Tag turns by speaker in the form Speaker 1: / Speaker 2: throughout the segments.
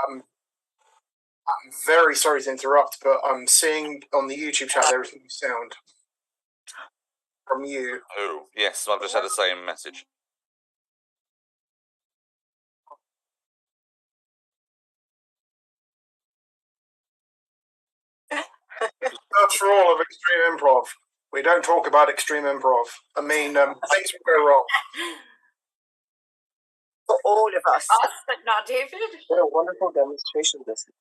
Speaker 1: I'm very sorry to interrupt, but I'm seeing on the YouTube chat there is no sound from you.
Speaker 2: Oh, yes, I've just had the same message.
Speaker 1: That's for all of Extreme Improv. We don't talk about Extreme Improv. I mean, things will go wrong.
Speaker 3: For all of us.
Speaker 4: Us, but not David.
Speaker 3: What a wonderful demonstration this is.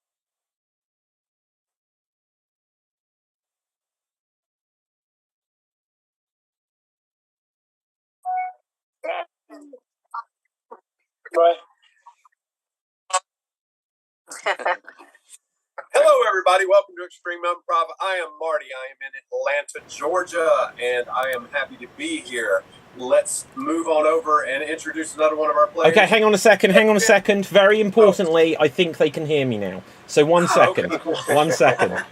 Speaker 1: Right.
Speaker 5: Hello, everybody. Welcome to Extreme Improv. I am Marty. I am in Atlanta, Georgia, and I am happy to be here. Let's move on over and introduce another one of our players.
Speaker 6: Okay, hang on a second. Very importantly, I think they can hear me now. So 1 second.
Speaker 5: Okay.
Speaker 6: 1 second.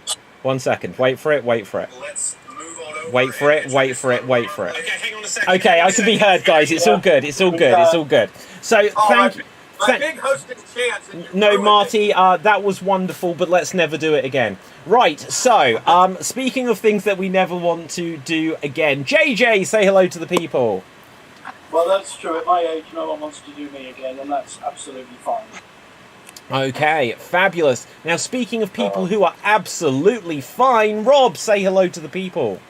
Speaker 6: 1 second. Wait for it.
Speaker 5: Let's move on over
Speaker 6: Wait for it.
Speaker 5: Okay, hang on a second.
Speaker 6: Okay, I can be heard, guys. It's all good. So thank you.
Speaker 5: My big hosting chance.
Speaker 6: No, Marty, that was wonderful, but let's never do it again. Right, so, speaking of things that we never want to do again, JJ, say hello to the people.
Speaker 7: Well, that's true. At my age, no one wants to do me again, and that's absolutely fine.
Speaker 6: Okay, fabulous. Now, speaking of people who are absolutely fine, Rob, say hello to the people.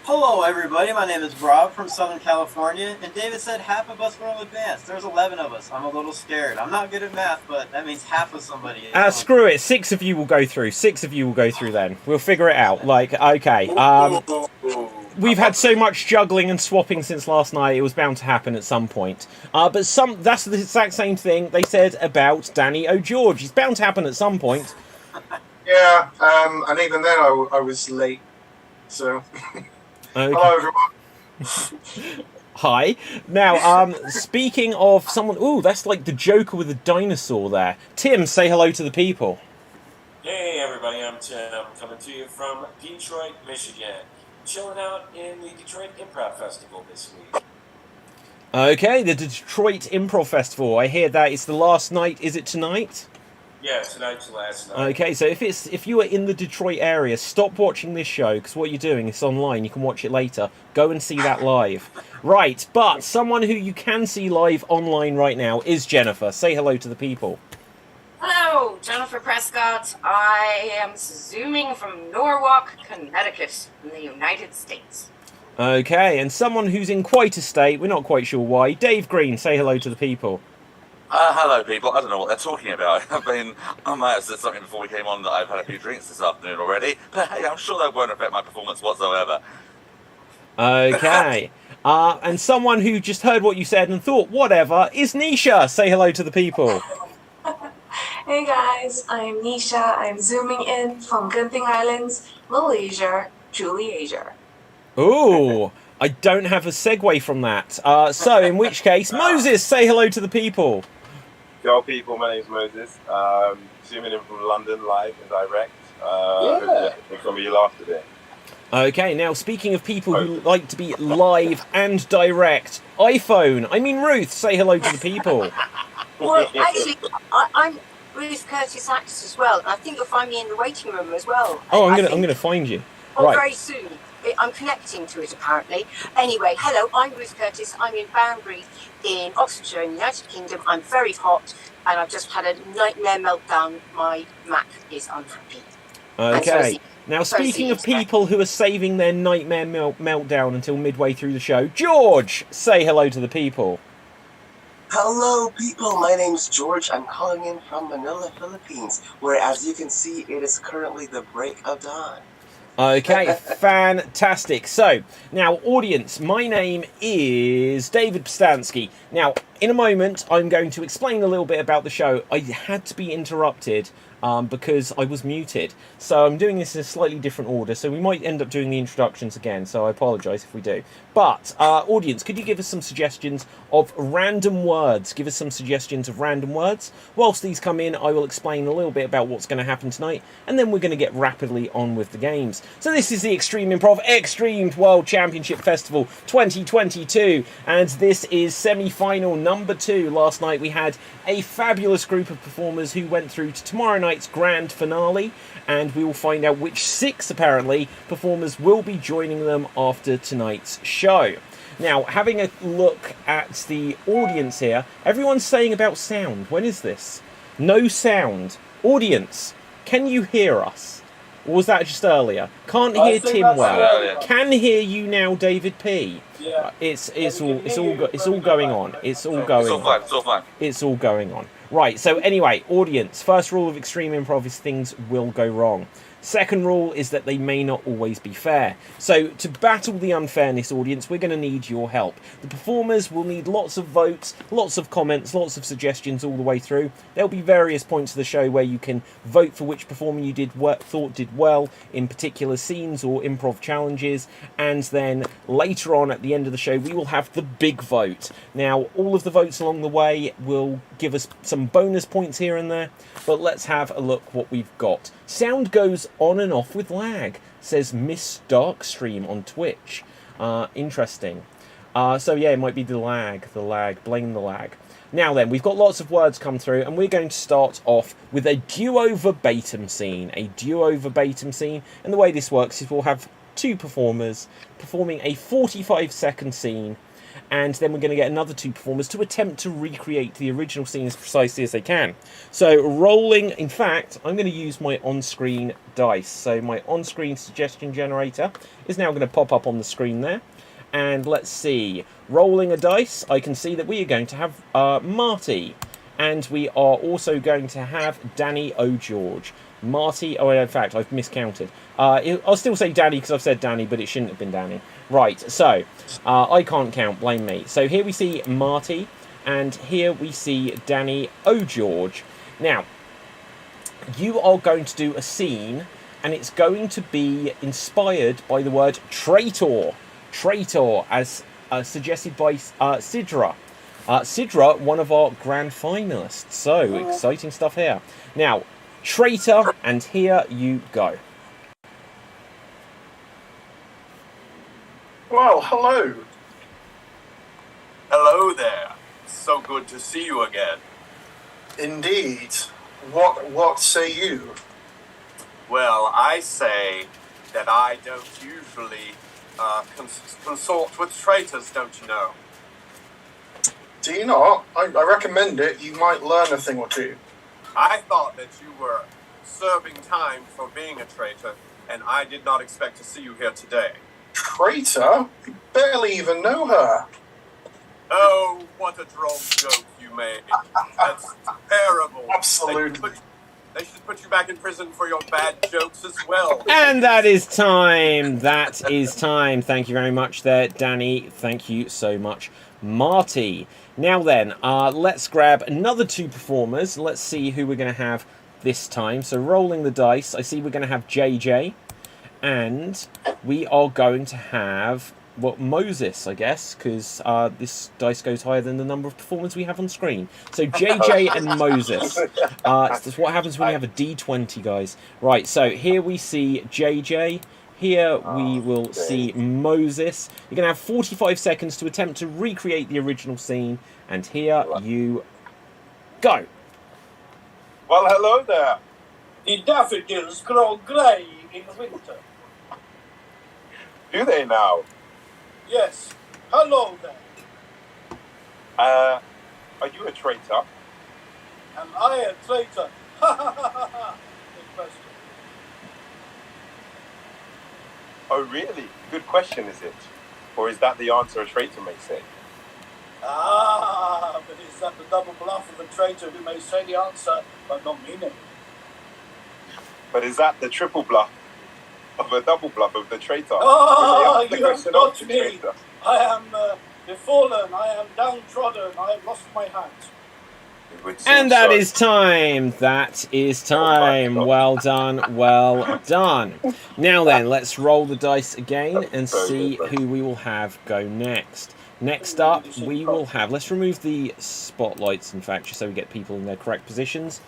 Speaker 8: Hello, everybody. My name is Rob from Southern California, and David said half of us were on advanced. There's 11 of us. I'm a little scared. I'm not good at math, but that means half of somebody is.
Speaker 6: Screw it. 6 of you will go through. 6 of you will go through then. We'll figure it out. Okay. We've had so much juggling and swapping since last night, it was bound to happen at some point. But that's the exact same thing they said about Danny O'George. It's bound to happen at some point.
Speaker 1: Yeah, and even then I was late, so...
Speaker 6: Okay.
Speaker 1: Hello, everyone.
Speaker 6: Hi. Now, speaking of someone... Ooh, that's like the Joker with a dinosaur there. Tim, say hello to the people.
Speaker 9: Hey, everybody. I'm Tim, coming to you from Detroit, Michigan. Chilling out in the Detroit Improv Festival this week.
Speaker 6: Okay, the Detroit Improv Festival. I hear that it's the last night. Is it tonight?
Speaker 9: Yeah, tonight's the last night.
Speaker 6: Okay, so if you are in the Detroit area, stop watching this show, because what you're doing is online. You can watch it later. Go and see that live. Right, but someone who you can see live online right now is Jennifer. Say hello to the people.
Speaker 4: Hello, Jennifer Prescott. I am zooming from Norwalk, Connecticut, in the United States.
Speaker 6: Okay, and someone who's in quite a state, we're not quite sure why. Dave Green, say hello to the people.
Speaker 2: Hello, people. I don't know what they're talking about. I might have said something before we came on that I've had a few drinks this afternoon already, but hey, I'm sure that won't affect my performance whatsoever.
Speaker 6: Okay. And someone who just heard what you said and thought, whatever, is Nisha. Say hello to the people.
Speaker 10: Hey guys, I'm Nisha. I'm zooming in from Genting Islands, Malaysia, Julie Asia.
Speaker 6: Ooh, I don't have a segue from that. So, in which case, Moses, say hello to the people.
Speaker 11: Yo, people, my name's Moses. Zooming in from London, live and direct. It's going to be laugh today.
Speaker 6: Okay, now speaking of people who like to be live and direct, Ruth, say hello to the people.
Speaker 3: Well, actually, I'm Ruth Curtis actress as well, and I think you'll find me in the waiting room as well.
Speaker 6: Oh, I'm gonna find you.
Speaker 3: Oh,
Speaker 6: Right.
Speaker 3: very soon. I'm connecting to it apparently. Anyway, hello, I'm Ruth Curtis. I'm in Banbury in Oxfordshire in the United Kingdom. I'm very hot and I've just had a nightmare meltdown. My Mac is unhappy.
Speaker 6: Okay. Now, speaking of people who are saving their nightmare meltdown until midway through the show, George, say hello to the people.
Speaker 12: Hello, people. My name's George. I'm calling in from Manila, Philippines, where, as you can see, it is currently the break of dawn.
Speaker 6: Okay, fantastic. So, now, audience, my name is David Pstansky. Now, in a moment, I'm going to explain a little bit about the show. I had to be interrupted because I was muted. So I'm doing this in a slightly different order, so we might end up doing the introductions again, so I apologise if we do. But, audience, could you give us some suggestions of random words? Give us some suggestions of random words. Whilst these come in, I will explain a little bit about what's going to happen tonight, and then we're going to get rapidly on with the games. So this is the Extreme Improv XStreamed World Championship Festival 2022, and this is semi-final number 2. Last night we had a fabulous group of performers who went through to tomorrow night's grand finale, and we will find out which 6, apparently, performers will be joining them after tonight's show. Now, having a look at the audience here, everyone's saying about sound. When is this? No sound. Audience, can you hear us? Or was that just earlier? Can't hear Tim well. Can hear you now, David P.
Speaker 7: Yeah.
Speaker 6: It's all going on. It's all going on.
Speaker 2: It's all fine.
Speaker 6: It's all going on. Right, so anyway, audience, first rule of Extreme Improv is things will go wrong. Second rule is that they may not always be fair. So to battle the unfairness, audience, we're going to need your help. The performers will need lots of votes, lots of comments, lots of suggestions all the way through. There'll be various points of the show where you can vote for which performer you thought did well in particular scenes or improv challenges, and then later on at the end of the show we will have the big vote. Now, all of the votes along the way will give us some bonus points here and there, but let's have a look what we've got. Sound goes on and off with lag, says Miss Darkstream on Twitch. Interesting. So yeah, it might be the lag, blame the lag. Now then, we've got lots of words come through, and we're going to start off with a duo verbatim scene. And the way this works is we'll have 2 performers performing a 45-second scene, and then we're going to get another 2 performers to attempt to recreate the original scene as precisely as they can. So rolling, in fact, I'm going to use my on-screen dice. So my on-screen suggestion generator is now going to pop up on the screen there. And let's see, rolling a dice, I can see that we are going to have Marty. And we are also going to have Danny O'George. Marty, oh, in fact, I've miscounted. I'll still say Danny because I've said Danny, but it shouldn't have been Danny. Right, so, I can't count, blame me. So here we see Marty, and here we see Danny O'George. Now, you are going to do a scene, and it's going to be inspired by the word traitor. Traitor, as suggested by Sidra. Sidra, one of our grand finalists. So, exciting stuff here. Now, traitor, and here you go.
Speaker 1: Well, hello.
Speaker 5: Hello there. So good to see you again.
Speaker 1: Indeed. What say you?
Speaker 5: Well, I say that I don't usually consort with traitors, don't you know?
Speaker 1: Do you not? I recommend it. You might learn a thing or two.
Speaker 5: I thought that you were serving time for being a traitor, and I did not expect to see you here today.
Speaker 1: Traitor? You barely even know her.
Speaker 5: Oh, what a droll joke you made. That's terrible.
Speaker 1: Absolutely.
Speaker 5: They should put you back in prison for your bad jokes as well.
Speaker 6: And that is time. That is time. Thank you very much there, Danny. Thank you so much, Marty. Now then, let's grab another 2 performers. Let's see who we're going to have this time. So rolling the dice, I see we're going to have JJ. And we are going to have, well, Moses, I guess, because this dice goes higher than the number of performers we have on screen. So JJ and Moses. That's what happens when you have a D20, guys. Right, so here we see JJ. Here we will see Moses. You're going to have 45 seconds to attempt to recreate the original scene. And here you go.
Speaker 11: Well, hello there.
Speaker 7: The daffodils grow grey in winter.
Speaker 11: Do they now?
Speaker 7: Yes. Hello there.
Speaker 11: Are you a traitor?
Speaker 7: Am I a traitor? Ha ha ha ha ha. Good question.
Speaker 11: Oh, really? Good question, is it? Or is that the answer a traitor may say?
Speaker 7: Ah, but is that the double bluff of a traitor who may say the answer but not mean it?
Speaker 11: But is that the triple bluff of a double bluff of the traitor.
Speaker 7: Ah,
Speaker 11: The
Speaker 7: you have
Speaker 11: question
Speaker 7: got
Speaker 11: of the
Speaker 7: me.
Speaker 11: traitor.
Speaker 7: I am fallen. I am downtrodden. I have lost my hat.
Speaker 6: And that is time. That is time. Well done. Well done. Now then, let's roll the dice again and see who we will have go next. Next up, we will have... Let's remove the spotlights, in fact, just so we get people in their correct positions.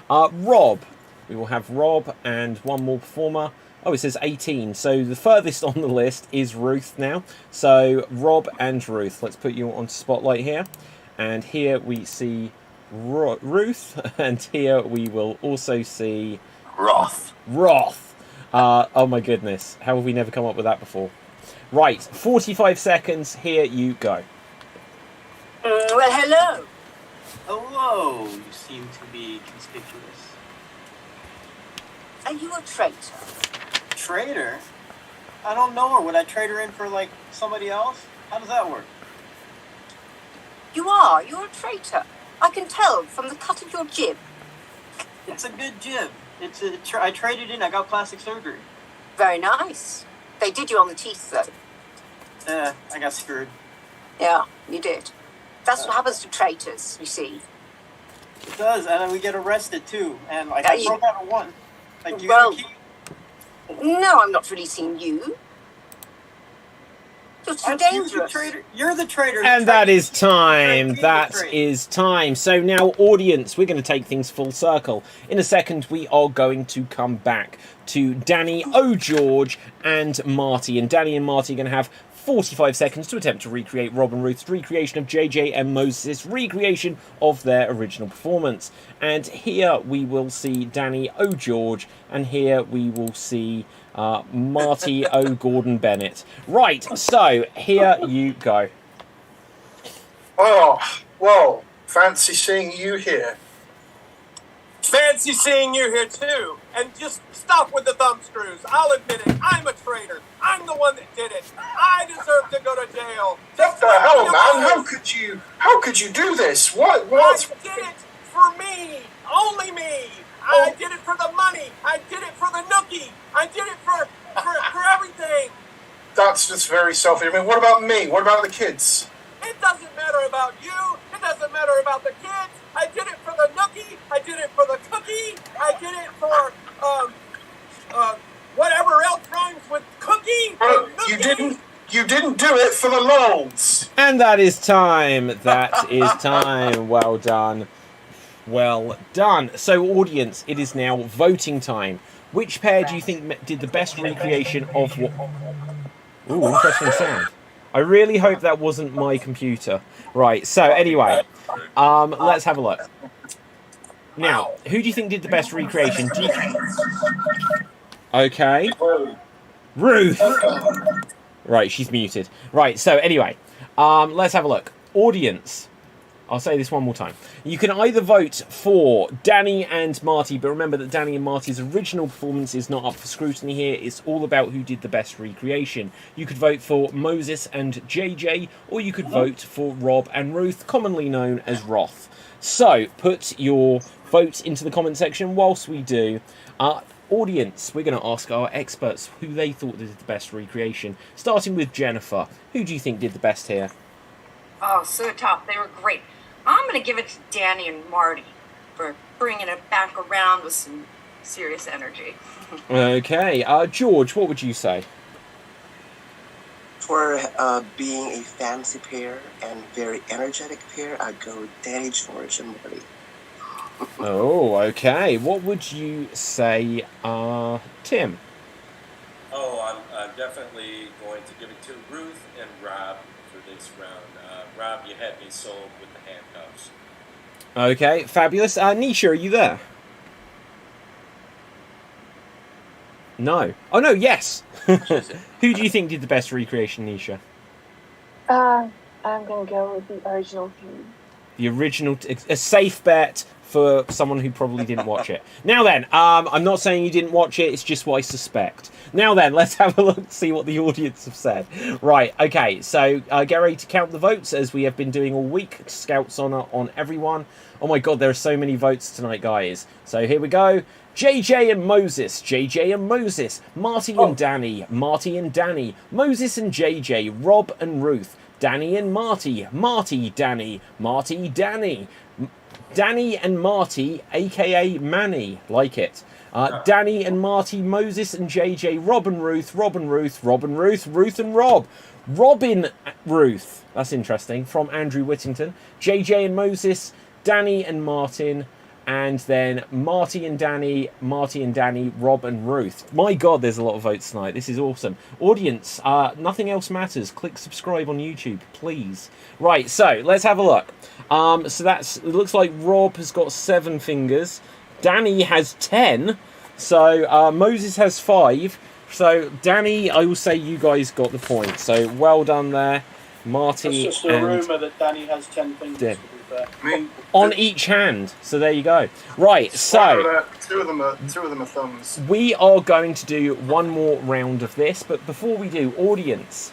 Speaker 6: Rob. We will have Rob and one more performer. Oh, it says 18. So the furthest on the list is Ruth now. So Rob and Ruth. Let's put you on spotlight here. And here we see Ruth. And here we will also see...
Speaker 2: Roth.
Speaker 6: Oh my goodness. How have we never come up with that before? Right. 45 seconds. Here you go.
Speaker 3: Well, hello.
Speaker 8: Hello. You seem to be conspicuous.
Speaker 3: Are you a traitor?
Speaker 8: Traitor? I don't know her. Would I trade her in for, like, somebody else? How does that work?
Speaker 3: You are. You're a traitor. I can tell from the cut of your jib.
Speaker 8: It's a good jib. I traded in. I got plastic surgery.
Speaker 3: Very nice. They did you on the teeth, though.
Speaker 8: I got screwed.
Speaker 3: Yeah, you did. That's what happens to traitors, you see.
Speaker 8: It does, and then we get arrested, too. And, like, I broke out of one. Like, you
Speaker 3: well,
Speaker 8: gotta keep...
Speaker 3: No, I'm not releasing you. You're too dangerous.
Speaker 8: You're the traitor.
Speaker 6: And that is time. That is time. So now, audience, we're going to take things full circle. In a second, we are going to come back to Danny, George, and Marty. And Danny and Marty are going to have 45 seconds to attempt to recreate Rob and Ruth's recreation of JJ and Moses' recreation of their original performance. And here we will see Danny George, and here we will see Marty Gordon Bennett. Right, so here you go.
Speaker 1: Oh, well, fancy seeing you here.
Speaker 5: Fancy seeing you here too. And just stop with the thumb screws. I'll admit it. I'm a traitor. I'm the one that did it. I deserve to go to jail.
Speaker 1: What the hell, man? How could you do this? What?
Speaker 5: I did it for me. Only me. I did it for the money. I did it for the nookie. I did it for everything.
Speaker 1: That's just very selfish. I mean, what about me? What about the kids?
Speaker 5: It doesn't matter about you. It doesn't matter about the kids. I did it for the nookie. I did it for the cookie. I did it for whatever else rhymes with cookie.
Speaker 1: You didn't do it for the lols.
Speaker 6: And that is time. That is time. Well done. Well done. So, audience, it is now voting time. Which pair do you think did the best recreation of what? Ooh, interesting sound. I really hope that wasn't my computer. Right, so anyway, let's have a look. Now, who do you think did the best recreation? Okay. Ruth! Right, she's muted. Right, so anyway, let's have a look. Audience. I'll say this one more time. You can either vote for Danny and Marty, but remember that Danny and Marty's original performance is not up for scrutiny here. It's all about who did the best recreation. You could vote for Moses and JJ, or you could vote for Rob and Ruth, commonly known as Roth. So, put your votes into the comment section whilst we do. Audience, we're going to ask our experts who they thought did the best recreation. Starting with Jennifer. Who do you think did the best here?
Speaker 4: Oh, so tough. They were great. I'm going to give it to Danny and Marty for bringing it back around with some serious energy.
Speaker 6: Okay. George, what would you say?
Speaker 12: For being a fancy pair and very energetic pair, I'd go with Danny, George, and Marty.
Speaker 6: Oh, okay. What would you say, Tim?
Speaker 9: Oh, I'm definitely going to give it to Ruth and Rob for this round. Rob, you had me sold with the handcuffs.
Speaker 6: Okay, fabulous. Nisha, are you there? No. Oh, no, yes. Who do you think did the best recreation, Nisha?
Speaker 10: I'm gonna go with the original team.
Speaker 6: The original, a safe bet for someone who probably didn't watch it. Now then, I'm not saying you didn't watch it, it's just what I suspect. Now then, let's have a look and see what the audience have said. Right, okay, so get ready to count the votes as we have been doing all week. Scouts on everyone. Oh my god, there are so many votes tonight, guys. So here we go. JJ and Moses, JJ and Moses, Marty and Danny, Marty and Danny, Moses and JJ, Rob and Ruth, Danny and Marty, Marty, Danny, Marty, Danny, Danny and Marty, aka Manny, like it. Danny and Marty, Moses and JJ, Rob and Ruth, Rob and Ruth, Rob and Ruth, Ruth and Rob, Robin Ruth, that's interesting, from Andrew Whittington, JJ and Moses, Danny and Martin, and then Marty and Danny, Rob and Ruth. My god, there's a lot of votes tonight. This is awesome. Audience, nothing else matters. Click subscribe on YouTube, please. Right, so let's have a look. So it looks like Rob has got 7 fingers. Danny has 10. So Moses has 5. So Danny, I will say you guys got the point. So well done there, Marty.
Speaker 7: It's just a rumour that Danny has 10 fingers.
Speaker 1: I mean,
Speaker 6: on each hand. So there you go. Right, so
Speaker 1: two of them are thumbs.
Speaker 6: We are going to do one more round of this, but before we do, audience,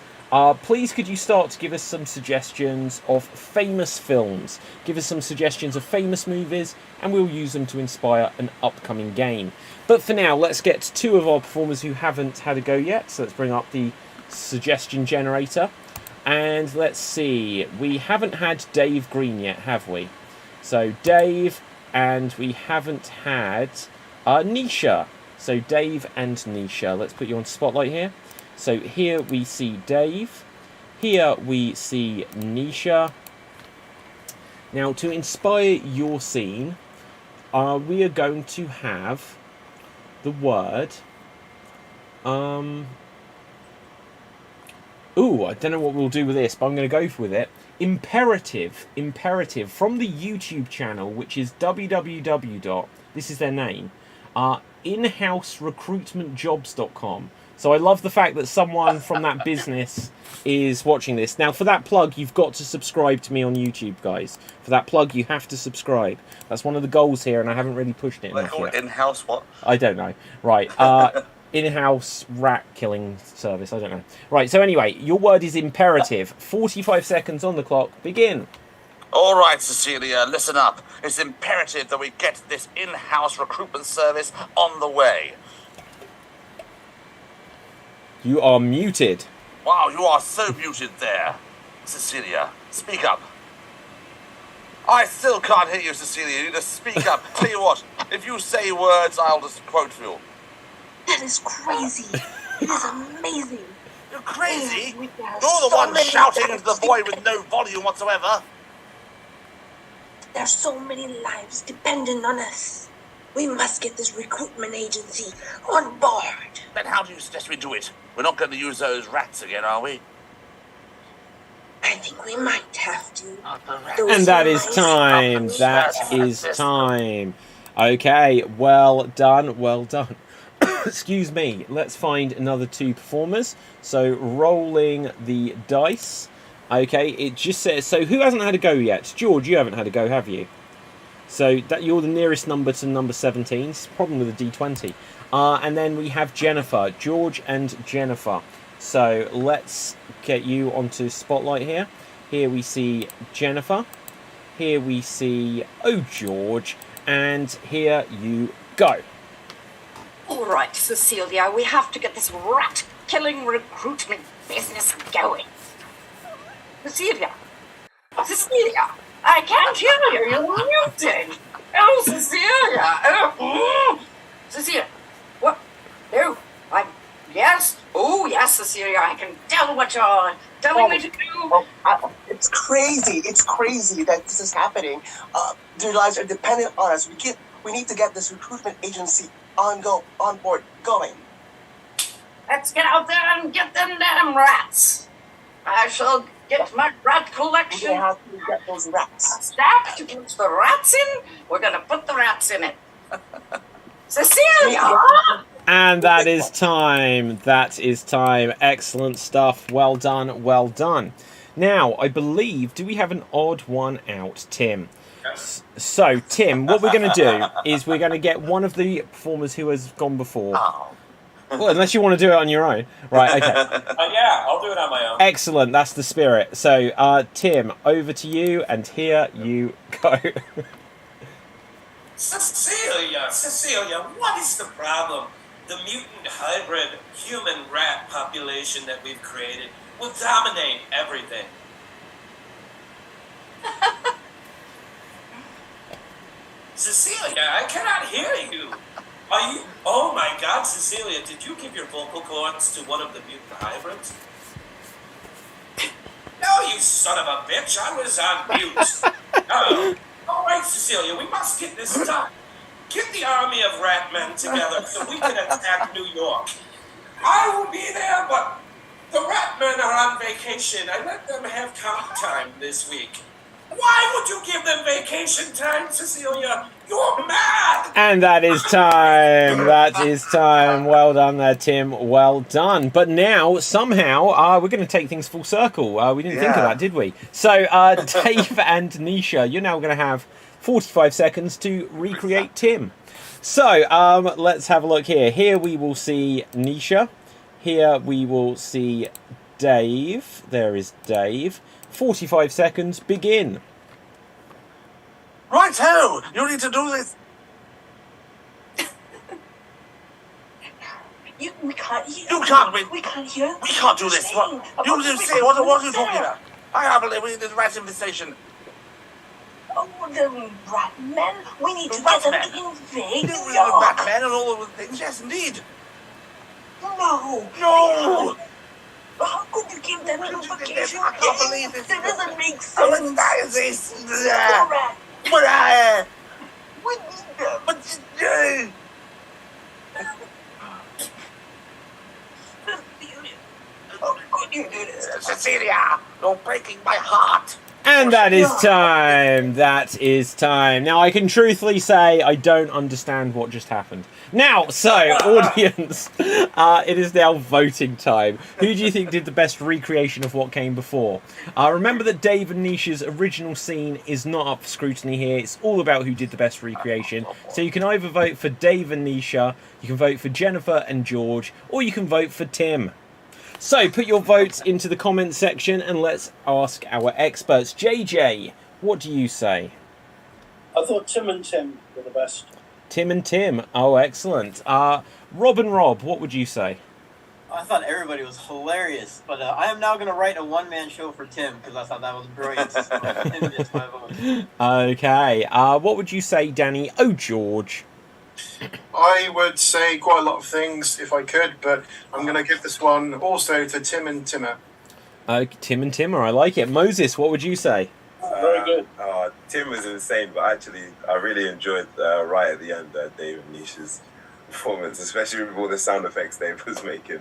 Speaker 6: please could you start to give us some suggestions of famous films? Give us some suggestions of famous movies, and we'll use them to inspire an upcoming game. But for now, let's get to 2 of our performers who haven't had a go yet. So let's bring up the suggestion generator. And let's see, we haven't had Dave Green yet, have we? So Dave, and we haven't had Nisha. So Dave and Nisha, let's put you on spotlight here. So here we see Dave, here we see Nisha. Now to inspire your scene, we are going to have the word... Ooh, I don't know what we'll do with this, but I'm going to go with it. Imperative from the YouTube channel, which is www. This is their name. inhouserecruitmentjobs.com. So I love the fact that someone from that business is watching this. Now, for that plug, you've got to subscribe to me on YouTube, guys. For that plug, you have to subscribe. That's one of the goals here, and I haven't really pushed it enough yet.
Speaker 2: In-house what?
Speaker 6: I don't know. Right. In-house rat killing service. I don't know. Right, so anyway, your word is imperative. 45 seconds on the clock. Begin.
Speaker 2: All right, Cecilia, listen up. It's imperative that we get this in-house recruitment service on the way.
Speaker 6: You are muted.
Speaker 2: Wow, you are so muted there. Cecilia, speak up. I still can't hear you, Cecilia. You need to speak up. Tell you what, if you say words, I'll just quote you.
Speaker 10: That is crazy. It is amazing.
Speaker 2: You're crazy? You're the one shouting into the void with no volume whatsoever.
Speaker 10: There's so many lives dependent on us. We must get this recruitment agency on board.
Speaker 2: Then how do you suggest we do it? We're not going to use those rats again, are we?
Speaker 10: I think we might have to.
Speaker 6: And that is time. That is time. Okay, well done, well done. Excuse me, let's find another 2 performers. So rolling the dice. Okay, it just says, so who hasn't had a go yet? George, you haven't had a go, have you? So that you're the nearest number to number 17. It's a problem with a D20. And then we have Jennifer, George and Jennifer. So let's get you onto spotlight here. Here we see Jennifer. Here we see, George. And here you go.
Speaker 4: All right, Cecilia, we have to get this rat-killing recruitment business going. Cecilia, I can't hear you. You're muted. Oh, Cecilia. Cecilia, what? No, yes. Oh, yes, Cecilia, I can tell what you're telling me to do.
Speaker 12: It's crazy that this is happening. Their lives are dependent on us. We need to get this recruitment agency on board going.
Speaker 4: Let's get out there and get them damn rats. I shall get my rat collection.
Speaker 12: We have to get those rats.
Speaker 4: Stack to put the rats in. We're going to put the rats in it. Cecilia!
Speaker 6: And that is time. That is time. Excellent stuff. Well done. Well done. Now, I believe, do we have an odd one out, Tim? So, Tim, what we're going to do is we're going to get one of the performers who has gone before. Well, unless you want to do it on your own. Right, okay.
Speaker 9: Yeah, I'll do it on my own.
Speaker 6: Excellent, that's the spirit. So, Tim, over to you, and here you go.
Speaker 9: Cecilia, what is the problem? The mutant hybrid human rat population that we've created will dominate everything. Cecilia, I cannot hear you. Are you? Oh my God, Cecilia, did you give your vocal cords to one of the mutant hybrids? No, you son of a bitch, I was on mute. All right, Cecilia, we must get this done. Get the army of rat men together so we can attack New York. I will be there, but the rat men are on vacation. I let them have comp time this week. Why would you give them vacation time, Cecilia? You're mad!
Speaker 6: And that is time. That is time. Well done there, Tim. Well done. But now, somehow, we're going to take things full circle. We didn't think of that, did we? So, Dave and Nisha, you're now going to have 45 seconds to recreate Tim. So, let's have a look here. Here we will see Nisha. Here we will see Dave. There is Dave. 45 seconds, begin.
Speaker 2: Right-ho! You need to do this.
Speaker 10: We can't hear.
Speaker 2: You can't.
Speaker 10: We can't hear.
Speaker 2: We can't do this. What you say? What are you talking about? I can't believe we need the rat infestation.
Speaker 10: Oh, the rat men. We need to
Speaker 2: The
Speaker 10: get them
Speaker 2: rat
Speaker 10: to
Speaker 2: men.
Speaker 10: invade
Speaker 2: The
Speaker 10: New York.
Speaker 2: rat men and all those things. Yes, indeed.
Speaker 10: No.
Speaker 2: No.
Speaker 10: How could you give them an vacation?
Speaker 2: I can't believe this.
Speaker 10: That doesn't make
Speaker 2: Oh,
Speaker 10: sense.
Speaker 2: that is this.
Speaker 10: Rat.
Speaker 2: But
Speaker 10: We need them.
Speaker 2: But
Speaker 10: How could you do this?
Speaker 2: Cecilia, you're breaking my heart.
Speaker 6: And that is time. That is time. Now, I can truthfully say I don't understand what just happened. Now, so, audience, it is now voting time. Who do you think did the best recreation of what came before? Remember that Dave and Nisha's original scene is not up for scrutiny here. It's all about who did the best recreation. So you can either vote for Dave and Nisha, you can vote for Jennifer and George, or you can vote for Tim. So, put your votes into the comments section and let's ask our experts. JJ, what do you say?
Speaker 7: I thought Tim and Tim were the best.
Speaker 6: Tim and Tim. Oh, excellent. Rob and Rob, what would you say?
Speaker 8: I thought everybody was hilarious, but I am now going to write a one-man show for Tim because I thought that was brilliant. So Tim gets my vote.
Speaker 6: Okay. What would you say, Danny? Oh, George.
Speaker 1: I would say quite a lot of things if I could, but I'm going to give this one also to Tim and Timmer.
Speaker 6: Tim and Timmer, I like it. Moses, what would you say?
Speaker 7: Very good.
Speaker 11: Tim was insane, but actually, I really enjoyed right at the end Dave and Nisha's performance, especially with all the sound effects Dave was making.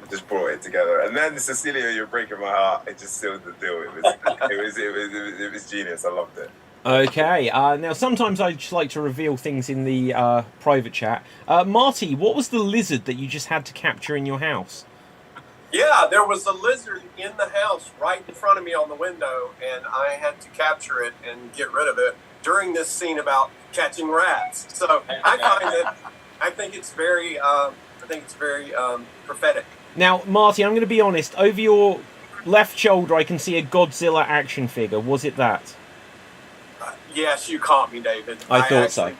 Speaker 11: Just brought it together. And then Cecilia, you're breaking my heart. It just sealed the deal. It was genius. I loved it.
Speaker 6: Okay, now sometimes I just like to reveal things in the private chat. Marty, what was the lizard that you just had to capture in your house?
Speaker 5: Yeah, there was a lizard in the house right in front of me on the window, and I had to capture it and get rid of it during this scene about catching rats. So I think it's very prophetic.
Speaker 6: Now, Marty, I'm going to be honest. Over your left shoulder, I can see a Godzilla action figure. Was it that?
Speaker 5: Yes, you caught me, David.
Speaker 6: I thought so.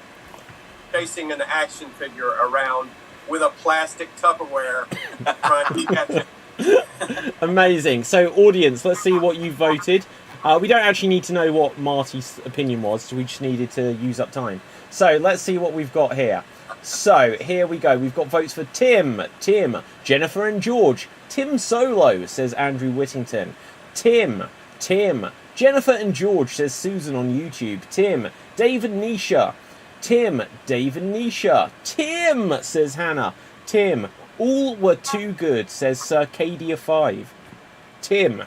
Speaker 5: Chasing an action figure around with a plastic Tupperware trying to catch it.
Speaker 6: Amazing. So, audience, let's see what you voted. We don't actually need to know what Marty's opinion was, so we just needed to use up time. So, let's see what we've got here. So, here we go. We've got votes for Tim, Jennifer and George. Tim Solo, says Andrew Whittington. Tim, Jennifer and George, says Susan on YouTube. Tim, Dave and Nisha. Tim, Dave and Nisha. Tim, says Hannah. Tim, all were too good, says Circadia5. Tim.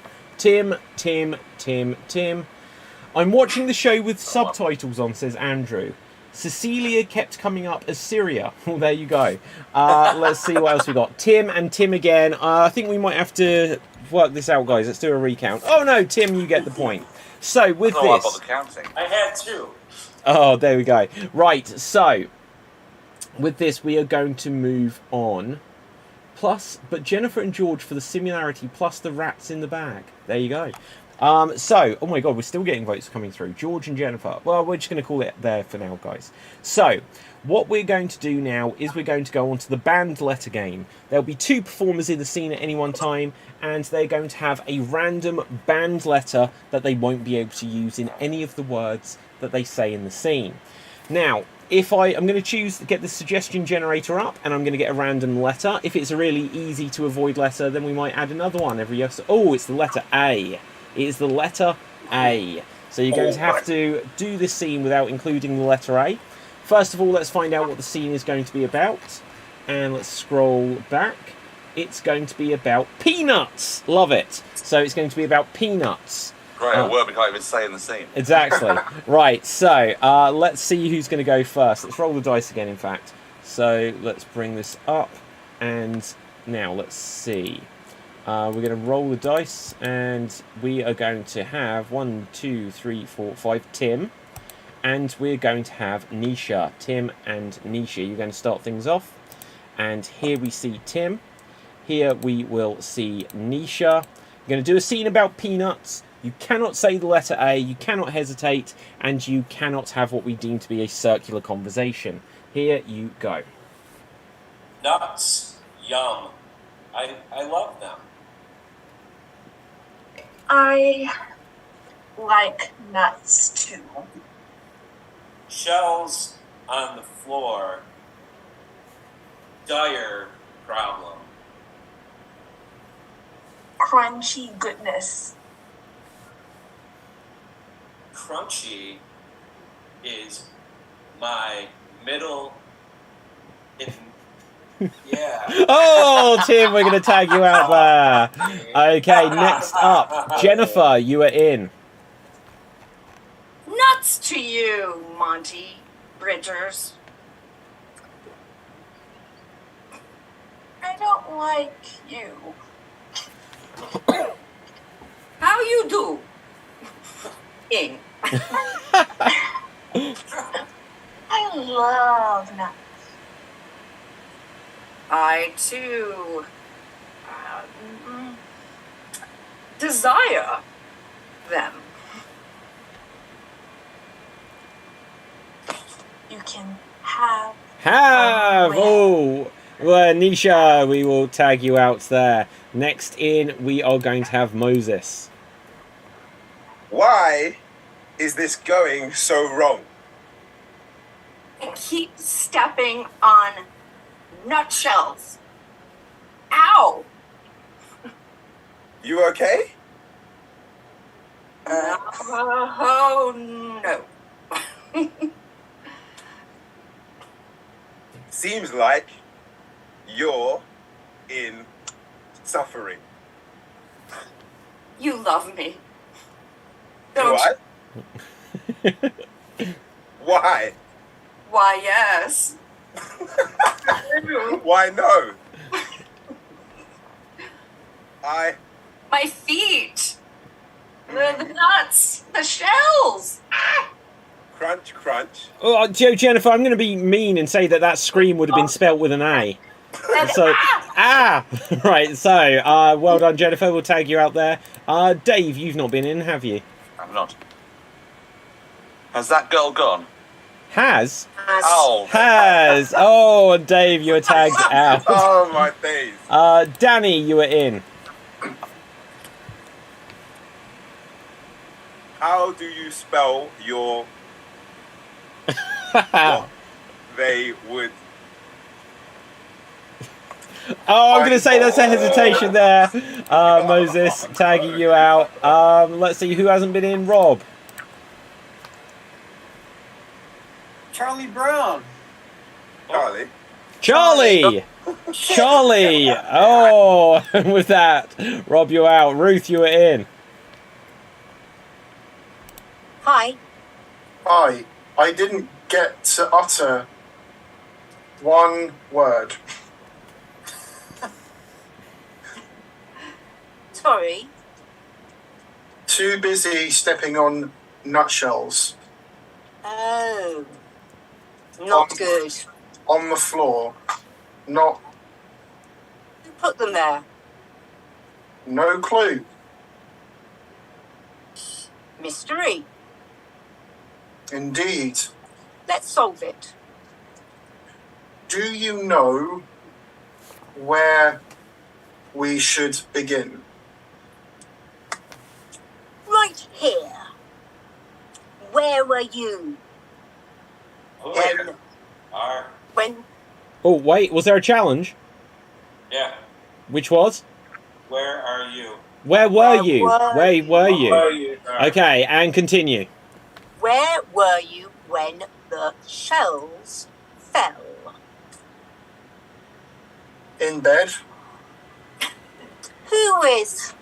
Speaker 6: I'm watching the show with subtitles on, says Andrew. Cecilia kept coming up as Syria. Well, there you go. Let's see what else we got. Tim and Tim again. I think we might have to work this out, guys. Let's do a recount. Oh no, Tim, you get the point. So with
Speaker 2: Oh, I
Speaker 6: this,
Speaker 2: bother counting.
Speaker 9: I had 2.
Speaker 6: oh, there we go. Right, so with this, we are going to move on. Plus, but Jennifer and George for the similarity, plus the rats in the bag. There you go. So, oh my god, we're still getting votes coming through. George and Jennifer. Well, we're just going to call it there for now, guys. So, what we're going to do now is we're going to go on to the band letter game. There'll be 2 performers in the scene at any one time, and they're going to have a random band letter that they won't be able to use in any of the words that they say in the scene. Now, if I'm going to get the suggestion generator up, and I'm going to get a random letter. If it's a really easy to avoid letter, then we might add another one every year. Oh, it's the letter A. It is the letter A. So you're going to have to do this scene without including the letter A. First of all, let's find out what the scene is going to be about. And let's scroll back. It's going to be about peanuts. Love it. So it's going to be about peanuts.
Speaker 2: Great, a word we can't even say in the scene.
Speaker 6: Exactly. Right, so let's see who's going to go first. Let's roll the dice again, in fact. So let's bring this up. And now let's see. We're going to roll the dice. And we are going to have 1, 2, 3, 4, 5, Tim. And we're going to have Nisha. Tim and Nisha. You're going to start things off. And here we see Tim. Here we will see Nisha. We're going to do a scene about peanuts. You cannot say the letter A, you cannot hesitate, and you cannot have what we deem to be a circular conversation. Here you go.
Speaker 9: Nuts. Yum. I love them.
Speaker 10: I like nuts too.
Speaker 9: Shells on the floor. Dire problem.
Speaker 10: Crunchy goodness.
Speaker 9: Crunchy is my middle. Yeah.
Speaker 6: Oh, Tim, we're going to tag you out there. Okay, next up, Jennifer, you are in.
Speaker 4: Nuts to you, Monty Bridgers.
Speaker 10: I don't like you.
Speaker 4: How you do? Ing.
Speaker 10: I love nuts.
Speaker 4: I too desire them.
Speaker 10: You can have.
Speaker 6: Oh, well, Nisha, we will tag you out there. Next in, we are going to have Moses.
Speaker 11: Why is this going so wrong?
Speaker 4: I keep stepping on nutshells. Ow!
Speaker 11: You okay?
Speaker 4: Oh no.
Speaker 11: Seems like you're in suffering.
Speaker 4: You love me.
Speaker 11: Do
Speaker 4: Don't
Speaker 11: I? Why?
Speaker 4: Why, yes.
Speaker 11: Why no?
Speaker 4: My feet. The nuts. The shells.
Speaker 11: Crunch, crunch.
Speaker 6: Oh, Jennifer, I'm going to be mean and say that scream would have been spelt with an A. So, right, so, well done, Jennifer. We'll tag you out there. Dave, you've not been in, have you?
Speaker 2: I'm not. Has that girl gone?
Speaker 6: Has?
Speaker 2: Oh.
Speaker 6: Has. Oh, and Dave, you were tagged out.
Speaker 11: Oh, my days.
Speaker 6: Danny, you were in.
Speaker 11: How do you spell your... what they would...
Speaker 6: Oh, I'm going to say that's a hesitation there. Moses, tagging you out. Let's see, who hasn't been in? Rob.
Speaker 8: Charlie Brown.
Speaker 11: Charlie.
Speaker 6: Charlie! Charlie! Oh, with that, Rob, you out. Ruth, you were in.
Speaker 3: Hi.
Speaker 1: I didn't get to utter one word.
Speaker 3: Sorry.
Speaker 1: Too busy stepping on nutshells.
Speaker 3: Oh. Not good.
Speaker 1: On the floor. Not.
Speaker 3: Who put them there?
Speaker 1: No clue.
Speaker 3: Mystery.
Speaker 1: Indeed.
Speaker 3: Let's solve it.
Speaker 1: Do you know where we should begin?
Speaker 3: Right here. Where were you?
Speaker 9: Where are?
Speaker 3: When?
Speaker 6: Oh, wait, was there a challenge?
Speaker 9: Yeah.
Speaker 6: Which was?
Speaker 9: Where are you?
Speaker 6: Where were you?
Speaker 3: were
Speaker 6: Where were
Speaker 7: Where are
Speaker 6: you?
Speaker 7: you?
Speaker 6: Okay, and continue.
Speaker 3: Where were you when the shells fell?
Speaker 1: In bed?
Speaker 3: Who is?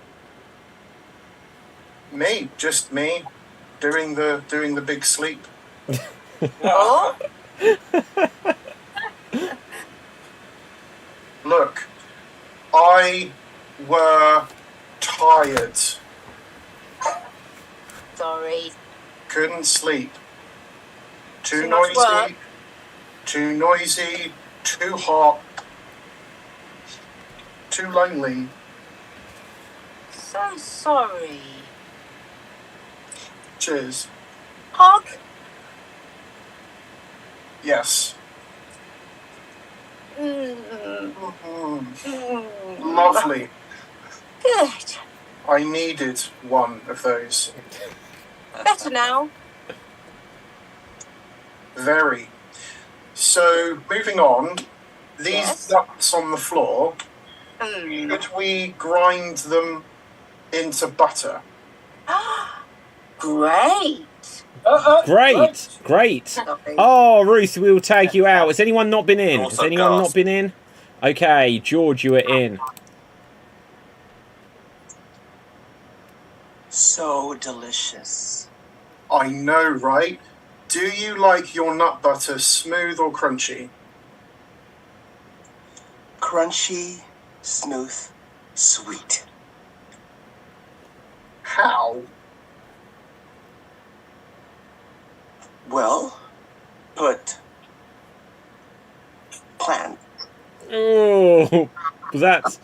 Speaker 1: Me. Just me. Doing the big sleep.
Speaker 3: Oh?
Speaker 1: Look, I were tired.
Speaker 3: Sorry.
Speaker 1: Couldn't sleep. Too
Speaker 3: Too much
Speaker 1: noisy.
Speaker 3: work.
Speaker 1: Too noisy. Too hot. Too lonely.
Speaker 3: So sorry.
Speaker 1: Cheers.
Speaker 3: Hug?
Speaker 1: Yes. Lovely.
Speaker 3: Good.
Speaker 1: I needed one of those.
Speaker 3: Better now.
Speaker 1: Very. So, moving on, these
Speaker 3: Yes.
Speaker 1: nuts on the floor, should we grind them into butter?
Speaker 3: Great.
Speaker 6: Great. Oh, Ruth, we will take you out. Has anyone not been in? Has
Speaker 2: Also
Speaker 6: anyone not
Speaker 2: gasp.
Speaker 6: been in? Okay, George, you are in.
Speaker 12: So delicious.
Speaker 1: I know, right? Do you like your nut butter smooth or crunchy?
Speaker 12: Crunchy, smooth, sweet.
Speaker 1: How?
Speaker 12: Well, put plan.
Speaker 6: Oh, was that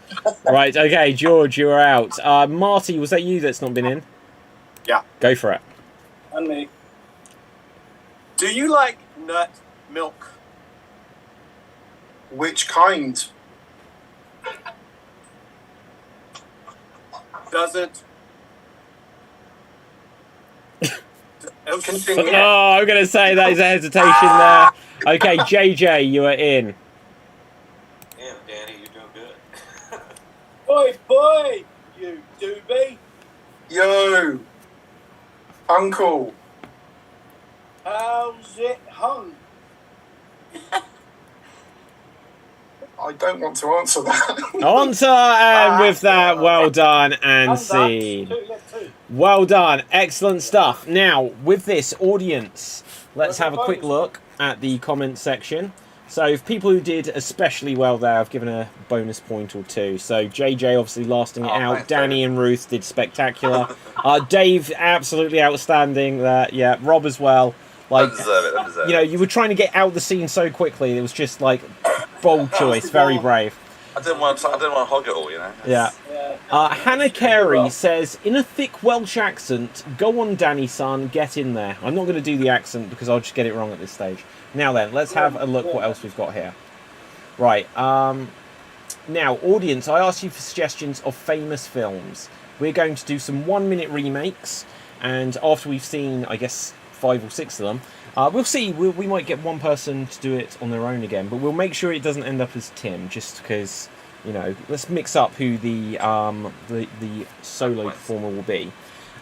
Speaker 6: right? Okay, George, you are out. Marty, was that you that's not been in?
Speaker 5: Yeah.
Speaker 6: Go for it.
Speaker 7: And me.
Speaker 5: Do you like nut milk?
Speaker 1: Which kind?
Speaker 5: Doesn't.
Speaker 1: Continue.
Speaker 6: Oh, I'm going to say that is a hesitation there. Okay, JJ, you are in.
Speaker 9: Damn, Danny, you're doing good.
Speaker 7: Oi, boy, you doobie.
Speaker 1: Yo, Uncle.
Speaker 7: How's it hung?
Speaker 1: I don't want to answer that.
Speaker 6: Answer, and with that, well done and scene. Well done, excellent stuff. Now, with this audience, let's have a quick look at the comment section. So, if people who did especially well there, I've given a bonus point or two. So, JJ obviously lasting it out.
Speaker 2: thanks,
Speaker 6: Danny
Speaker 2: David.
Speaker 6: and Ruth did spectacular. Dave, absolutely outstanding there. Yeah, Rob as well. Like,
Speaker 2: Don't deserve it. Don't deserve
Speaker 6: you know,
Speaker 2: it.
Speaker 6: you were trying to get out of the scene so quickly. It was just like bold choice, very brave.
Speaker 2: I didn't want to hog it all, you know.
Speaker 6: Yeah. Hannah Carey says, in a thick Welsh accent, go on, Danny, son, get in there. I'm not going to do the accent because I'll just get it wrong at this stage. Now then, let's have a look what else we've got here. Right. Now, audience, I asked you for suggestions of famous films. We're going to do some 1-minute remakes, and after we've seen, I guess, 5 or 6 of them, we'll see. We might get one person to do it on their own again, but we'll make sure it doesn't end up as Tim, just because, you know, let's mix up who the solo performer will be.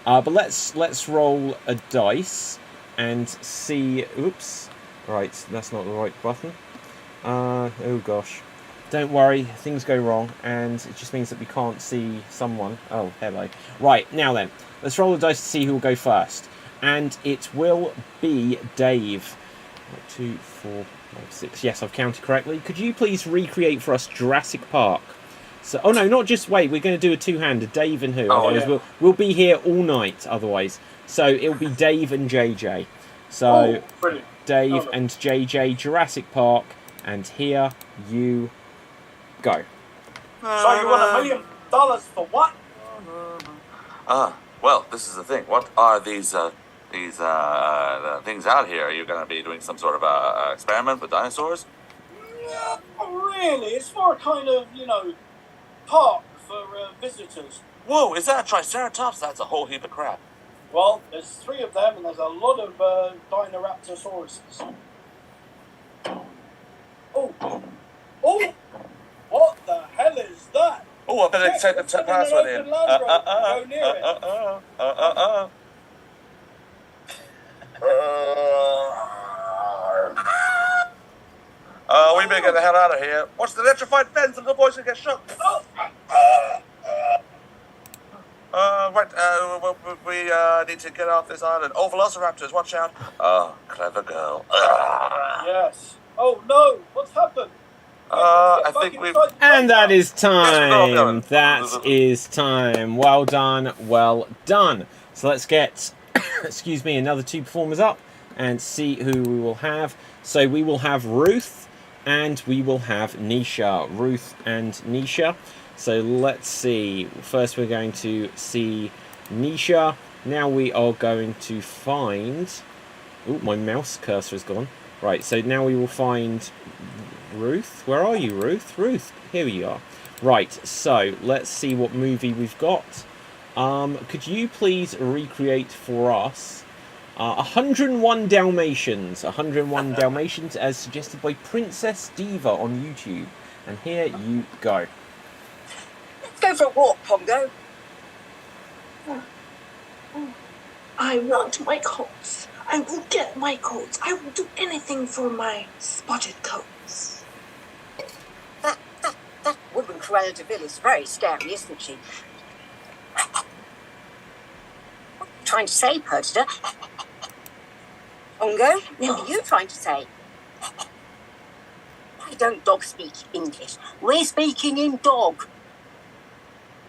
Speaker 6: But let's roll a dice and see. Oops, right, that's not the right button. Oh gosh, don't worry, things go wrong, and it just means that we can't see someone. Oh, hello. Right, now then, let's roll the dice to see who will go first. And it will be Dave. 2, 4, 5, 6. Yes, I've counted correctly. Could you please recreate for us Jurassic Park? So, oh no, not just wait. We're going to do a two-hander, Dave and who?
Speaker 2: Oh,
Speaker 6: Otherwise
Speaker 2: yeah.
Speaker 6: we'll be here all night. Otherwise, so it'll be Dave and JJ. So
Speaker 7: brilliant.
Speaker 6: Dave and JJ, Jurassic Park, and here you go.
Speaker 7: So you want $1 million for what?
Speaker 2: Well, this is the thing. What are these things out here? Are you going to be doing some sort of experiment with dinosaurs?
Speaker 7: Not really. It's for a kind of, park for visitors.
Speaker 2: Whoa, is that a Triceratops? That's a whole heap of crap.
Speaker 7: Well, there's 3 of them, and there's a lot of Dinoraptorosauruses. Oh! What the hell is that?
Speaker 2: Oh, I better take the password in.
Speaker 7: Go near it.
Speaker 2: We better get the hell out of here. Watch the electrified fence and the boys will get shot. We need to get off this island. Oh, velociraptors, watch out. Oh, clever girl.
Speaker 7: Yes. Oh, no. What's happened?
Speaker 2: I think we've...
Speaker 6: And that is time. That is time. Well done. Well done. So let's get, excuse me, another 2 performers up and see who we will have. So we will have Ruth and we will have Nisha. Ruth and Nisha. So let's see. First we're going to see Nisha. Now we are going to find... Oh, my mouse cursor is gone. Right, so now we will find Ruth. Where are you, Ruth? Ruth, here you are. Right, so let's see what movie we've got. Could you please recreate for us 101 Dalmatians. 101 Dalmatians as suggested by Princess Diva on YouTube. And here you go.
Speaker 3: Let's go for a walk, Pongo.
Speaker 10: I want my coats. I will get my coats. I will do anything for my spotted coats.
Speaker 3: That woman Cruella de Vil is very scary, isn't she? What are you trying to say, Perdita? Pongo, what are you trying to say? Why don't dogs speak English? We're speaking in dog.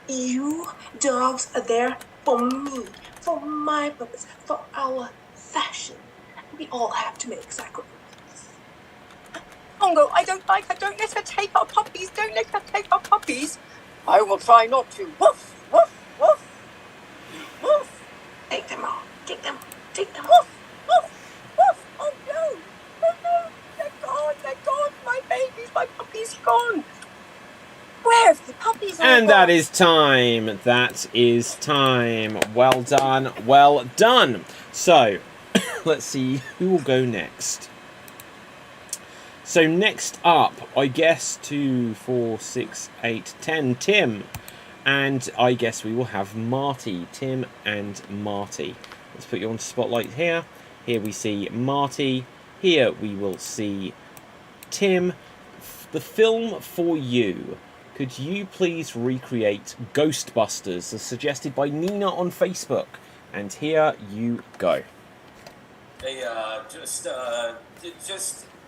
Speaker 10: You dogs are there for me, for my purpose, for our fashion. We all have to make sacrifices.
Speaker 3: Pongo, I don't let her take our puppies. Don't let her take our puppies. I will try not to. Woof, woof, woof. Woof.
Speaker 10: Take them all. Take them. Take them.
Speaker 3: Woof, woof, woof. Oh no. Oh no. They're gone. They're gone. My babies, my puppies are gone. Where have the puppies all
Speaker 6: And
Speaker 3: gone?
Speaker 6: that is time. That is time. Well done. Well done. So, let's see who will go next. So next up, I guess 2, 4, 6, 8, 10, Tim. And I guess we will have Marty. Tim and Marty. Let's put you on spotlight here. Here we see Marty. Here we will see Tim. The film for you. Could you please recreate Ghostbusters as suggested by Nina on Facebook? And here you go.
Speaker 9: Hey,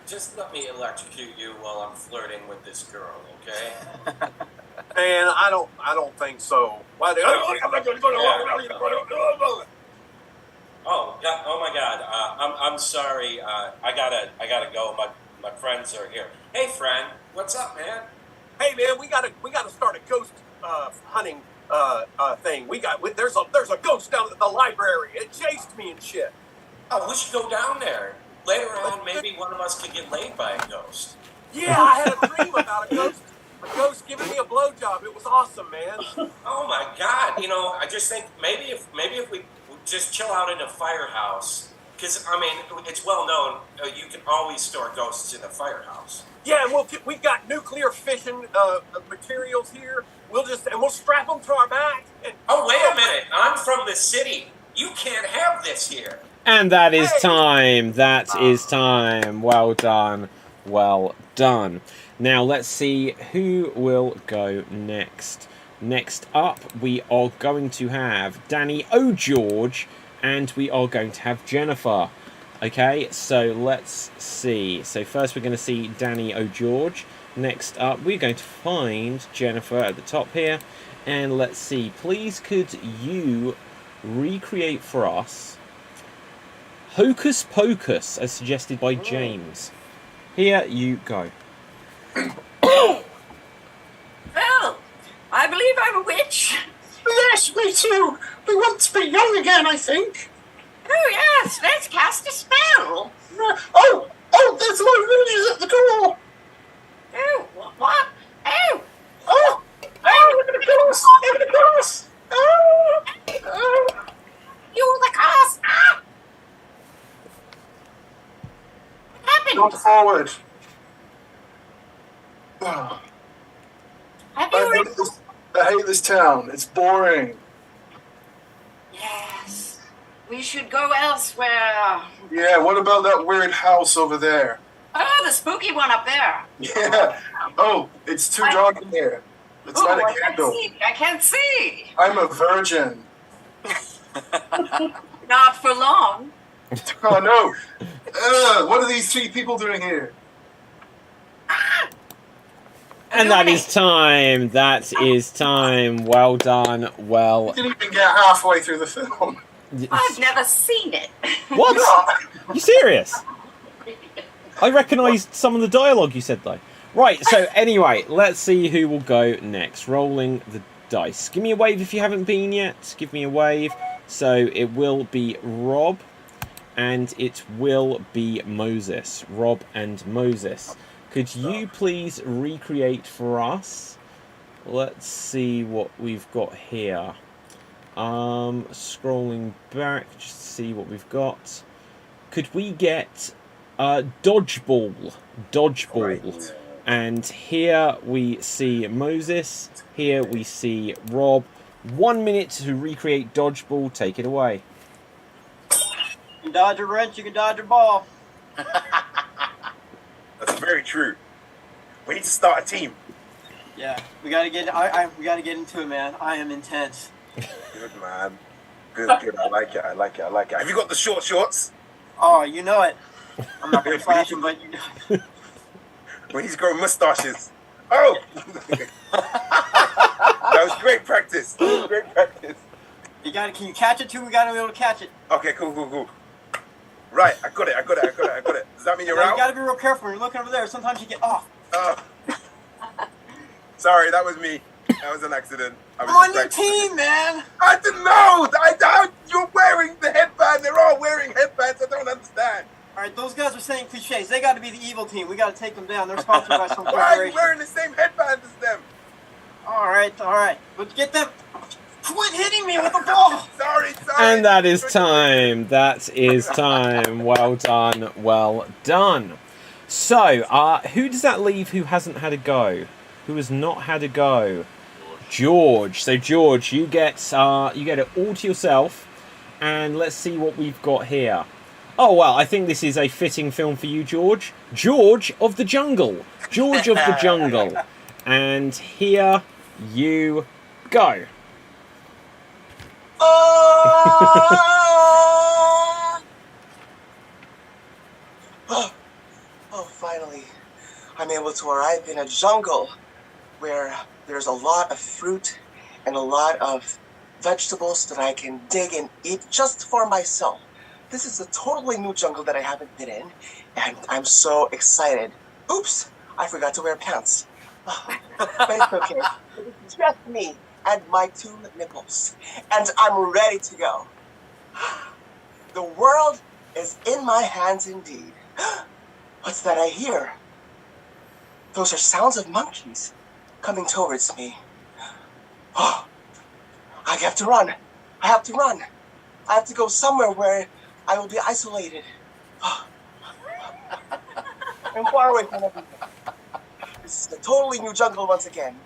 Speaker 9: just let me electrocute you while I'm flirting with this girl, okay?
Speaker 5: Man, I don't think so. Why?
Speaker 9: Oh, God, oh my God. I'm sorry. I gotta go. My friends are here. Hey, friend, what's up, man?
Speaker 5: Hey, man, we gotta start a ghost hunting thing. There's a ghost down at the library. It chased me and shit.
Speaker 9: Oh, we should go down there. Later on, maybe one of us could get laid by a ghost.
Speaker 5: Yeah, I had a dream about a ghost giving me a blowjob. It was awesome, man.
Speaker 9: Oh my God! I just think maybe if we just chill out in a firehouse, because I mean it's well known you can always store ghosts in a firehouse.
Speaker 5: Yeah, and we've got nuclear fission materials here. We'll strap them to our back.
Speaker 9: Oh, wait a minute! I'm from the city. You can't have this here.
Speaker 6: And that is time. That is time. Well done. Well done. Now let's see who will go next. Next up, we are going to have Danny O'George, and we are going to have Jennifer. Okay, so let's see. So first we're going to see Danny O'George. Next up, we're going to find Jennifer at the top here. And let's see, please could you recreate for us Hocus Pocus, as suggested by James. Here you go.
Speaker 4: Well, I believe I'm a witch.
Speaker 1: Yes, me too. We want to be young again, I think.
Speaker 4: Oh, yes, let's cast a spell.
Speaker 1: Oh, there's a lot of villagers at the door.
Speaker 4: Oh, what? Oh,
Speaker 1: They're going to kill us. They're going to kill us.
Speaker 4: you're the cast. Ah! What happened?
Speaker 1: Go forward.
Speaker 4: Have you
Speaker 1: I hate this town. It's boring.
Speaker 4: Yes. We should go elsewhere.
Speaker 1: Yeah, what about that weird house over there?
Speaker 4: Oh, the spooky one up there.
Speaker 1: Yeah. Oh, it's too dark in here. Let's light a candle.
Speaker 4: I can't see.
Speaker 1: I'm a virgin.
Speaker 4: Not for long.
Speaker 1: Oh, no. What are these three people doing here?
Speaker 6: And that is time. That is time. Well done. Well.
Speaker 1: You didn't even get halfway through the film.
Speaker 4: I've never seen it.
Speaker 6: What? You serious? I recognised some of the dialogue you said though. Right, so anyway, let's see who will go next. Rolling the dice. Give me a wave if you haven't been yet. Give me a wave. So it will be Rob and it will be Moses. Rob and Moses. Could you please recreate for us? Let's see what we've got here. Scrolling back just to see what we've got. Could we get dodgeball? Right. And here we see Moses. Here we see Rob. 1 minute to recreate dodgeball. Take it away.
Speaker 8: You can dodge a wrench, you can dodge a ball.
Speaker 11: That's very true. We need to start a team.
Speaker 8: Yeah, we gotta get. We gotta get into it, man. I am intense.
Speaker 11: Good man. Good. I like it. Have you got the short shorts?
Speaker 8: Oh, you know it. I'm not very fashion, but you know it.
Speaker 11: When he's growing mustaches. Oh! That was great practice.
Speaker 8: You gotta. Can you catch it too? We gotta be able to catch it.
Speaker 11: Okay, cool. Right, I got it. Does that mean you're out?
Speaker 8: You gotta be real careful when you're looking over there. Sometimes you get off.
Speaker 11: Sorry, that was me. That was an accident.
Speaker 8: I'm on your team, man.
Speaker 11: I didn't know. You're wearing the headband. They're all wearing headbands. I don't understand.
Speaker 8: All right, those guys are saying cliches. They got to be the evil team. We got to take them down. They're sponsored by some corporation.
Speaker 11: Why are you wearing the same headband as them?
Speaker 8: All right. Let's get them. Quit hitting me with the ball.
Speaker 11: Sorry.
Speaker 6: And that is time. Well done. So, who does that leave who hasn't had a go? Who has not had a go? George. So, George, you get it all to yourself. And let's see what we've got here. Oh, well, I think this is a fitting film for you, George. George of the Jungle. George of the Jungle. And here you go.
Speaker 12: Finally, I'm able to arrive in a jungle where there's a lot of fruit and a lot of vegetables that I can dig and eat just for myself. This is a totally new jungle that I haven't been in, and I'm so excited. Oops, I forgot to wear pants. But it's okay. It's just me and my 2 nipples, and I'm ready to go. The world is in my hands indeed. What's that I hear? Those are sounds of monkeys coming towards me. Oh, I have to run. I have to go somewhere where I will be isolated. I'm far away from everything. This is a totally new jungle once again.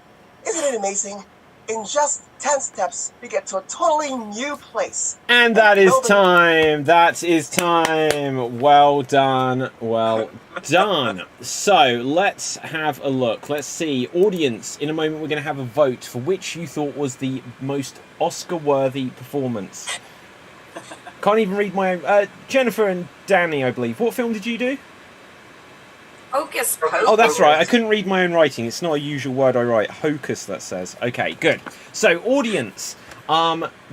Speaker 12: Isn't it amazing? In just 10 steps, we get to a totally new place.
Speaker 6: And that is time. Well done. So, let's have a look. Let's see. Audience, in a moment we're going to have a vote for which you thought was the most Oscar-worthy performance. Can't even read my own. Jennifer and Danny, I believe. What film did you do?
Speaker 4: Hocus Pocus.
Speaker 6: Oh, that's right. I couldn't read my own writing. It's not a usual word I write. Hocus, that says. Okay, good. So, audience,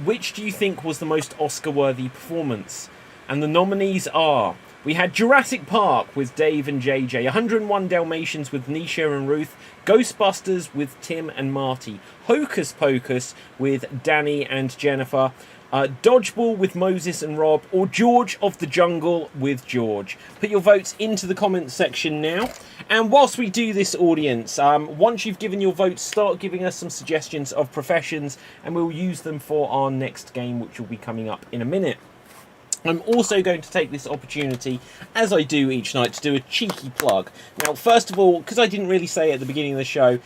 Speaker 6: which do you think was the most Oscar-worthy performance? And the nominees are... We had Jurassic Park with Dave and JJ, 101 Dalmatians with Nisha and Ruth, Ghostbusters with Tim and Marty, Hocus Pocus with Danny and Jennifer, Dodgeball with Moses and Rob, or George of the Jungle with George. Put your votes into the comments section now. And whilst we do this, audience, once you've given your votes, start giving us some suggestions of professions, and we'll use them for our next game, which will be coming up in a minute. I'm also going to take this opportunity, as I do each night, to do a cheeky plug. Now, first of all, because I didn't really say it at the beginning of the show,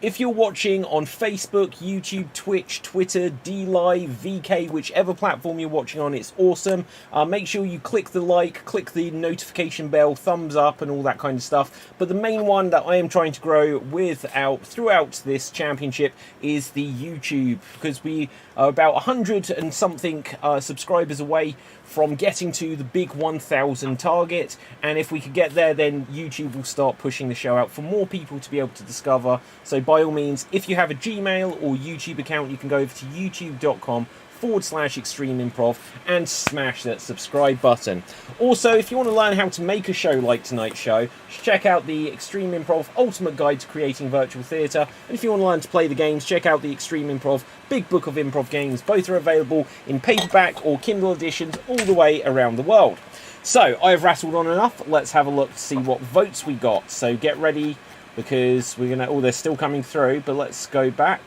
Speaker 6: if you're watching on Facebook, YouTube, Twitch, Twitter, DLive, VK, whichever platform you're watching on, it's awesome. Make sure you click the like, click the notification bell, thumbs up, and all that kind of stuff. But the main one that I am trying to grow throughout this championship is the YouTube, because we are about 100 and something subscribers away from getting to the big 1,000 target, and if we could get there, then YouTube will start pushing the show out for more people to be able to discover. So by all means, if you have a Gmail or YouTube account, you can go over to youtube.com/Extreme Improv and smash that subscribe button. Also, if you want to learn how to make a show like tonight's show, check out the Extreme Improv Ultimate Guide to Creating Virtual Theatre. And if you want to learn to play the games, check out the Extreme Improv Big Book of Improv Games. Both are available in paperback or Kindle editions all the way around the world. So, I've rattled on enough. Let's have a look to see what votes we got. So get ready, because we're going to... Oh, they're still coming through, but let's go back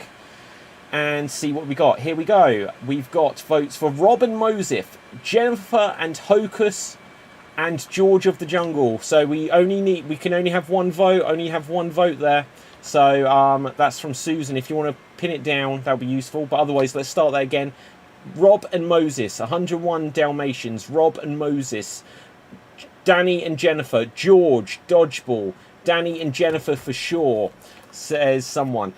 Speaker 6: and see what we got. Here we go. We've got votes for Rob and Moses, Jennifer and Hocus, and George of the Jungle. So we can only have one vote. Only have one vote there. So that's from Susan. If you want to pin it down, that'll be useful. But otherwise, let's start that again. Rob and Moses, 101 Dalmatians. Rob and Moses, Danny and Jennifer, George, Dodgeball, Danny and Jennifer for sure, says someone.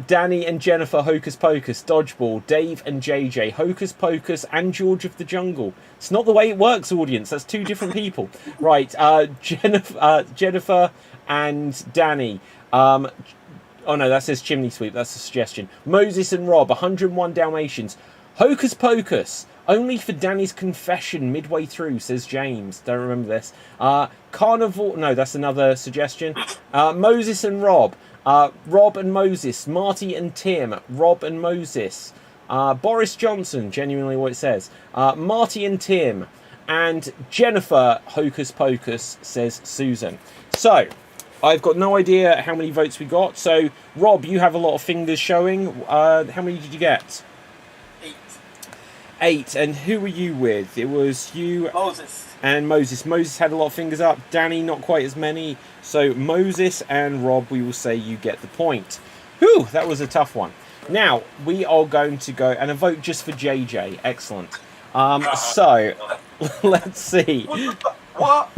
Speaker 6: Danny and Jennifer, Hocus Pocus, Dodgeball, Dave and JJ, Hocus Pocus and George of the Jungle. It's not the way it works, audience. That's two different people. Right, Jennifer and Danny. Oh no, that says Chimney Sweep. That's a suggestion. Moses and Rob, 101 Dalmatians. Hocus Pocus, only for Danny's confession midway through, says James. Don't remember this. Carnival, no, that's another suggestion. Moses and Rob. Rob and Moses. Marty and Tim. Rob and Moses. Boris Johnson, genuinely what it says. Marty and Tim. And Jennifer, Hocus Pocus, says Susan. So, I've got no idea how many votes we got. So, Rob, you have a lot of fingers showing. How many did you get? 8. And who were you with? It was you...
Speaker 8: Moses.
Speaker 6: And Moses. Moses had a lot of fingers up. Danny, not quite as many. So Moses and Rob, we will say you get the point. Whew, that was a tough one. Now, we are going to go... And a vote just for JJ. Excellent. So, let's see.
Speaker 2: What?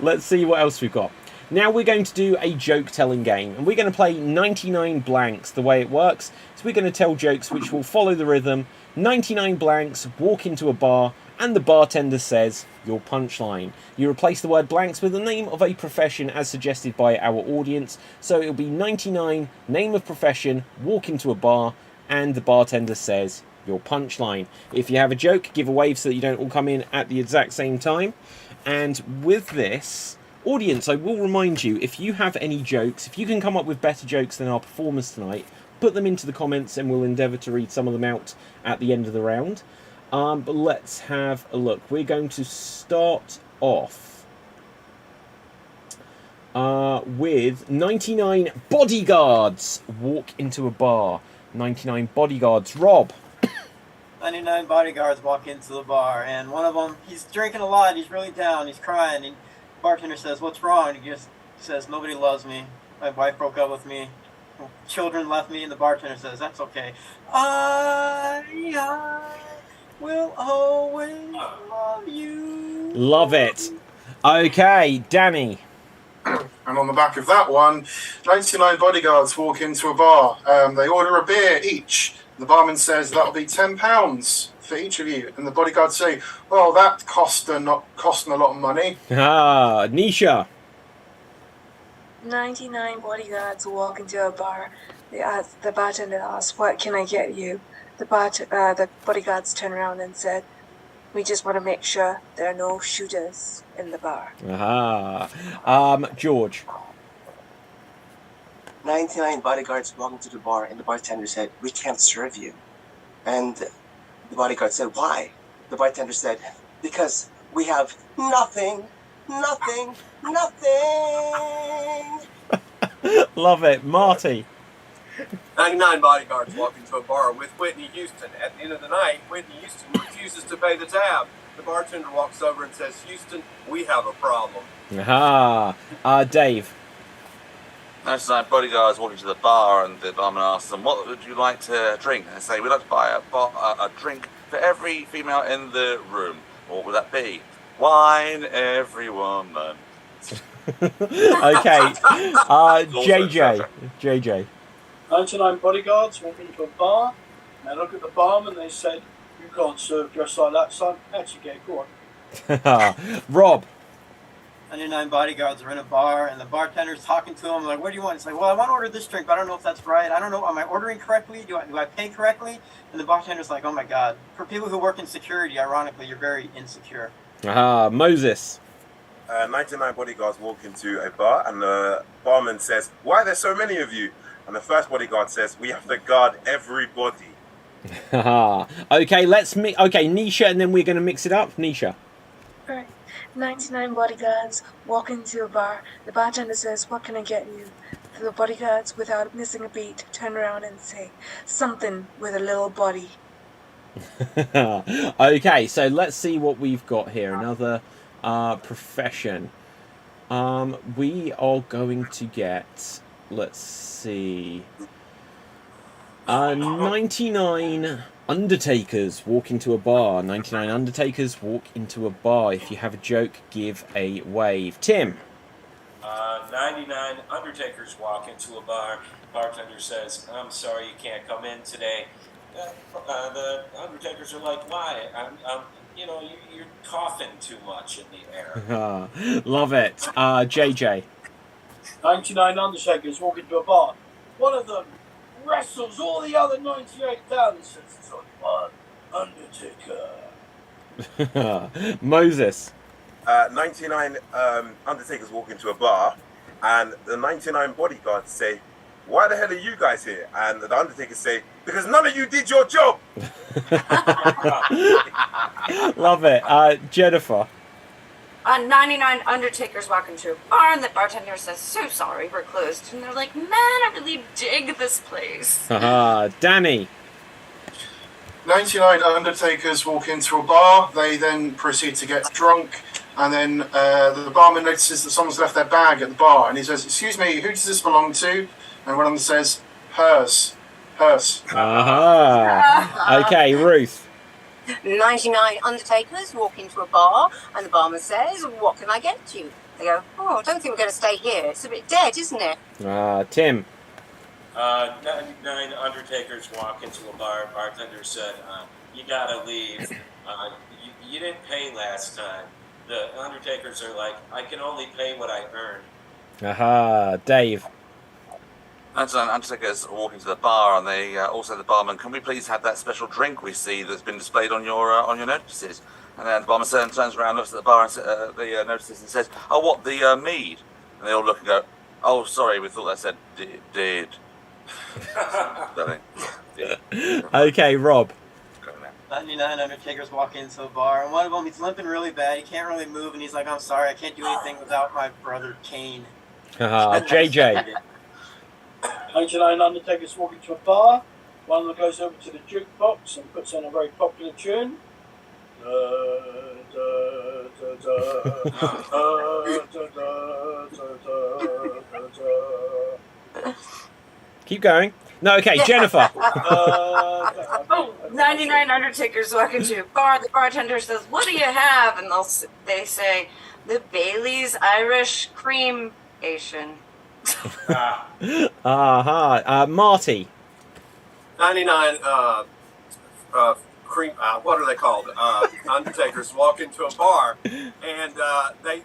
Speaker 6: Let's see what else we've got. Now we're going to do a joke-telling game. And we're going to play 99 blanks. The way it works is we're going to tell jokes which will follow the rhythm. 99 blanks, walk into a bar, and the bartender says your punchline. You replace the word blanks with the name of a profession as suggested by our audience. So it'll be 99, name of profession, walk into a bar, and the bartender says your punchline. If you have a joke, give a wave so that you don't all come in at the exact same time. And with this, audience, I will remind you, if you have any jokes, if you can come up with better jokes than our performers tonight, put them into the comments and we'll endeavour to read some of them out at the end of the round. But let's have a look. We're going to start off with 99 bodyguards walk into a bar. 99 bodyguards. Rob.
Speaker 8: 99 bodyguards walk into the bar, and one of them, he's drinking a lot, he's really down, he's crying, and the bartender says, "What's wrong?" And he just says, "Nobody loves me. My wife broke up with me. Children left me." And the bartender says, "That's okay. I will always love you."
Speaker 6: Love it. Okay, Danny.
Speaker 1: And on the back of that one, 99 bodyguards walk into a bar. They order a beer each. The barman says that'll be £10 for each of you. And the bodyguards say, well, that costing a lot of money.
Speaker 6: Ah, Nisha.
Speaker 10: 99 bodyguards walk into a bar. The bartender asks, "What can I get you?" The bodyguards turn around and said, "We just want to make sure there are no shooters in the bar."
Speaker 6: Aha. George.
Speaker 12: 99 bodyguards walked into the bar, and the bartender said, "We can't serve you." And the bodyguard said, "Why?" The bartender said, "Because we have nothing. Nothing.
Speaker 6: Love it. Marty.
Speaker 5: 99 bodyguards walk into a bar with Whitney Houston. At the end of the night, Whitney Houston refuses to pay the tab. The bartender walks over and says, "Houston, we have a problem."
Speaker 6: Aha. Dave.
Speaker 2: 99 bodyguards walk into the bar, and the barman asks them, "What would you like to drink?" And they say, "We'd like to buy a drink for every female in the room." What would that be? Wine, every woman.
Speaker 6: Okay. JJ.
Speaker 7: 99 bodyguards walk into a bar. They look at the barman and they said, "You can't serve dressed like that, son. How'd you get? Go on."
Speaker 6: Rob.
Speaker 8: 99 bodyguards are in a bar, and the bartender's talking to him, like, "What do you want?" He's like, "Well, I want to order this drink, but I don't know if that's right. I don't know. Am I ordering correctly? Do I pay correctly?" And the bartender's like, "Oh my God. For people who work in security, ironically, you're very insecure."
Speaker 6: Aha. Moses.
Speaker 11: 99 bodyguards walk into a bar, and the barman says, "Why are there so many of you?" And the first bodyguard says, "We have to guard everybody."
Speaker 6: Okay, okay, Nisha, and then we're going to mix it up. Nisha.
Speaker 10: Alright. 99 bodyguards walk into a bar. The bartender says, "What can I get you?" The bodyguards, without missing a beat, turn around and say, "Something with a little body."
Speaker 6: Okay, so let's see what we've got here. Another profession. We are going to get, let's see, 99 undertakers walk into a bar. 99 undertakers walk into a bar. If you have a joke, give a wave. Tim.
Speaker 9: 99 undertakers walk into a bar. Bartender says, "I'm sorry you can't come in today." The undertakers are like, "Why?" You're coughing too much in the air.
Speaker 6: Love it. JJ.
Speaker 7: 99 undertakers walk into a bar. One of them wrestles all the other 98 down and says, "There's only one Undertaker."
Speaker 6: Moses.
Speaker 11: 99 undertakers walk into a bar, and the 99 bodyguards say, "Why the hell are you guys here?" And the undertakers say, "Because none of you did your job."
Speaker 6: Love it. Jennifer.
Speaker 4: 99 undertakers walk into a bar, and the bartender says, "So sorry, we're closed." And they're like, "Man, I really dig this place."
Speaker 6: Danny.
Speaker 1: 99 undertakers walk into a bar. They then proceed to get drunk, and then the barman notices that someone's left their bag at the bar, and he says, "Excuse me, who does this belong to?" And one of them says, "Hers."
Speaker 6: Okay, Ruth.
Speaker 3: 99 undertakers walk into a bar, and the barman says, "What can I get you?" They go, "Oh, I don't think we're going to stay here. It's a bit dead, isn't it?"
Speaker 6: Tim.
Speaker 9: 99 undertakers walk into a bar. Bartender said, "You gotta leave. You didn't pay last time." The undertakers are like, "I can only pay what I earn."
Speaker 6: Dave.
Speaker 2: And so undertakers walk into the bar, and they also the barman, "Can we please have that special drink we see that's been displayed on your notices?" And then the barman turns around, looks at the bar and the notices, and says, "Oh, what, the mead?" And they all look and go, "Oh, sorry, we thought that said did."
Speaker 6: Okay, Rob.
Speaker 8: 99 undertakers walk into a bar, and one of them, he's limping really bad. He can't really move, and he's like, "I'm sorry, I can't do anything without my brother Kane."
Speaker 6: JJ.
Speaker 7: 99 undertakers walk into a bar. One of them goes over to the jukebox and puts on a very popular tune.
Speaker 10: Keep going. No, okay, Jennifer.
Speaker 4: 99 undertakers walk into a bar. The bartender says, "What do you have?" And they say, "The Bailey's Irish Cream Asian."
Speaker 6: Marty.
Speaker 5: 99 what are they called? Undertakers walk into a bar, and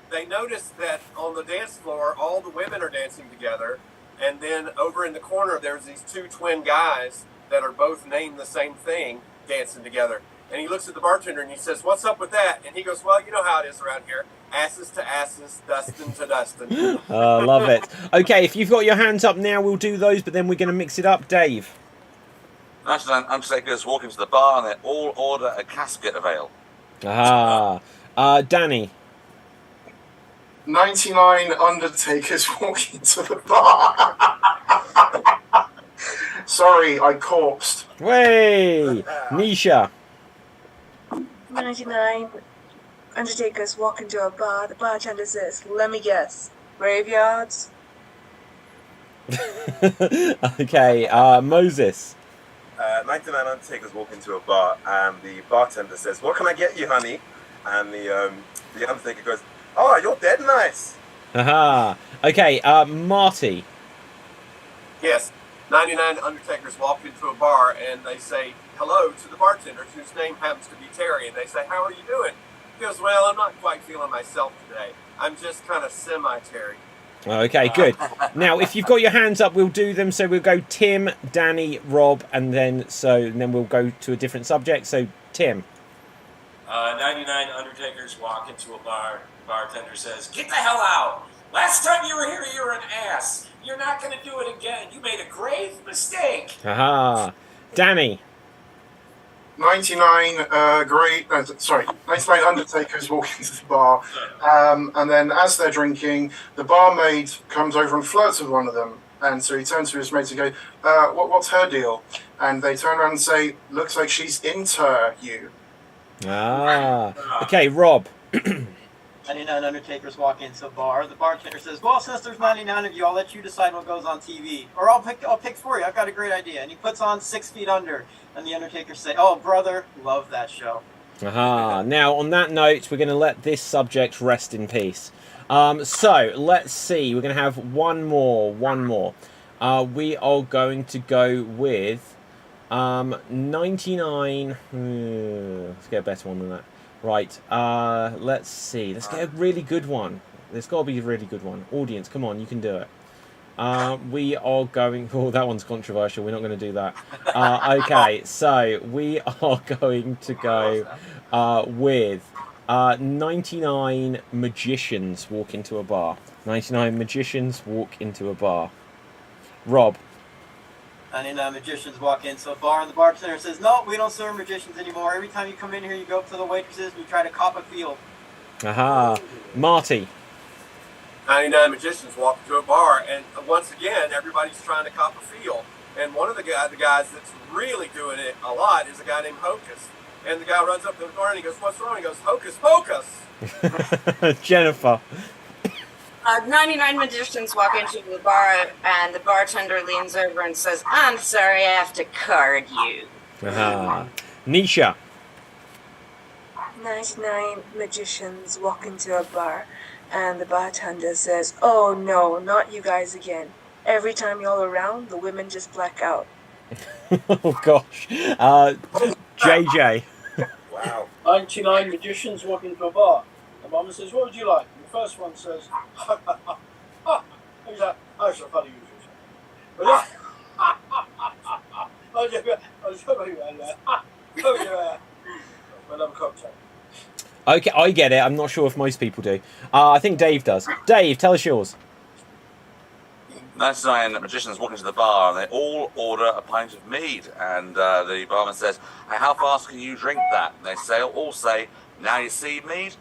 Speaker 5: they notice that on the dance floor, all the women are dancing together, and then over in the corner, there's these two twin guys that are both named the same thing dancing together. And he looks at the bartender and he says, "What's up with that?" And he goes, "Well, you know how it is around here. Asses to asses, Dustin to Dustin."
Speaker 6: Love it. Okay, if you've got your hands up now, we'll do those, but then we're going to mix it up. Dave.
Speaker 2: National Undertakers walk into the bar and they all order a casket of ale.
Speaker 6: Danny.
Speaker 1: 99 Undertakers walk into the bar. Sorry, I corpsed.
Speaker 6: Way! Nisha.
Speaker 10: 99 Undertakers walk into a bar. The bartender says, "Let me guess, graveyards?"
Speaker 6: Okay, Moses.
Speaker 11: 99 Undertakers walk into a bar and the bartender says, "What can I get you, honey?" And the Undertaker goes, "Oh, you're dead nice."
Speaker 6: Okay, Marty.
Speaker 5: Yes, 99 Undertakers walk into a bar and they say hello to the bartender, whose name happens to be Terry, and they say, "How are you doing?" He goes, "Well, I'm not quite feeling myself today. I'm just kind of semi-Terry."
Speaker 6: Okay, good. Now, if you've got your hands up, we'll do them. So we'll go Tim, Danny, Rob, and then we'll go to a different subject. So Tim.
Speaker 9: 99 Undertakers walk into a bar. The bartender says, "Get the hell out! Last time you were here, you were an ass. You're not going to do it again. You made a grave mistake."
Speaker 6: Danny.
Speaker 1: 99 99 Undertakers walk into the bar, and then as they're drinking, the barmaid comes over and flirts with one of them, and so he turns to his mate and goes, what's her deal? And they turn around and say, "Looks like she's into you."
Speaker 6: Okay, Rob.
Speaker 8: 99 Undertakers walk into a bar. The bartender says, "Well, since there's 99 of you, I'll let you decide what goes on TV. Or I'll pick for you. I've got a great idea." And he puts on 6 Feet Under. And the Undertakers say, "Oh, brother, love that show."
Speaker 6: Now, on that note, we're going to let this subject rest in peace. So, let's see. We're going to have one more. We are going to go with 99... let's get a better one than that. Right, let's see. Let's get a really good one. There's got to be a really good one. Audience, come on, you can do it. We are going... Oh, that one's controversial. We're not going to do that. Okay, so we are going to go with 99 magicians walk into a bar. 99 magicians walk into a bar. Rob.
Speaker 8: 99 magicians walk into a bar, and the bartender says, "No, we don't serve magicians anymore. Every time you come in here, you go up to the waitresses and you try to cop a field."
Speaker 6: Marty.
Speaker 5: 99 magicians walk into a bar, and once again, everybody's trying to cop a feel. And one of the guys that's really doing it a lot is a guy named Hocus. And the guy runs up to the door and he goes, "What's wrong?" He goes, "Hocus pocus."
Speaker 6: Jennifer.
Speaker 4: 99 magicians walk into the bar, and the bartender leans over and says, "I'm sorry, I have to card you."
Speaker 6: Nisha.
Speaker 10: 99 magicians walk into a bar, and the bartender says, "Oh no, not you guys again. Every time you're around, the women just black out."
Speaker 6: Oh gosh. JJ.
Speaker 11: Wow.
Speaker 7: 99 magicians walk into a bar. The mama says, "What would you like?" And the first one says, who's that? Oh, it's a funny usual. Another cocktail.
Speaker 6: Okay, I get it. I'm not sure if most people do. I think Dave does. Dave, tell us yours.
Speaker 2: 99 magicians walk into the bar and they all order a pint of mead. And the barman says, "Hey, how fast can you drink that?" And they all say, "Now you see mead,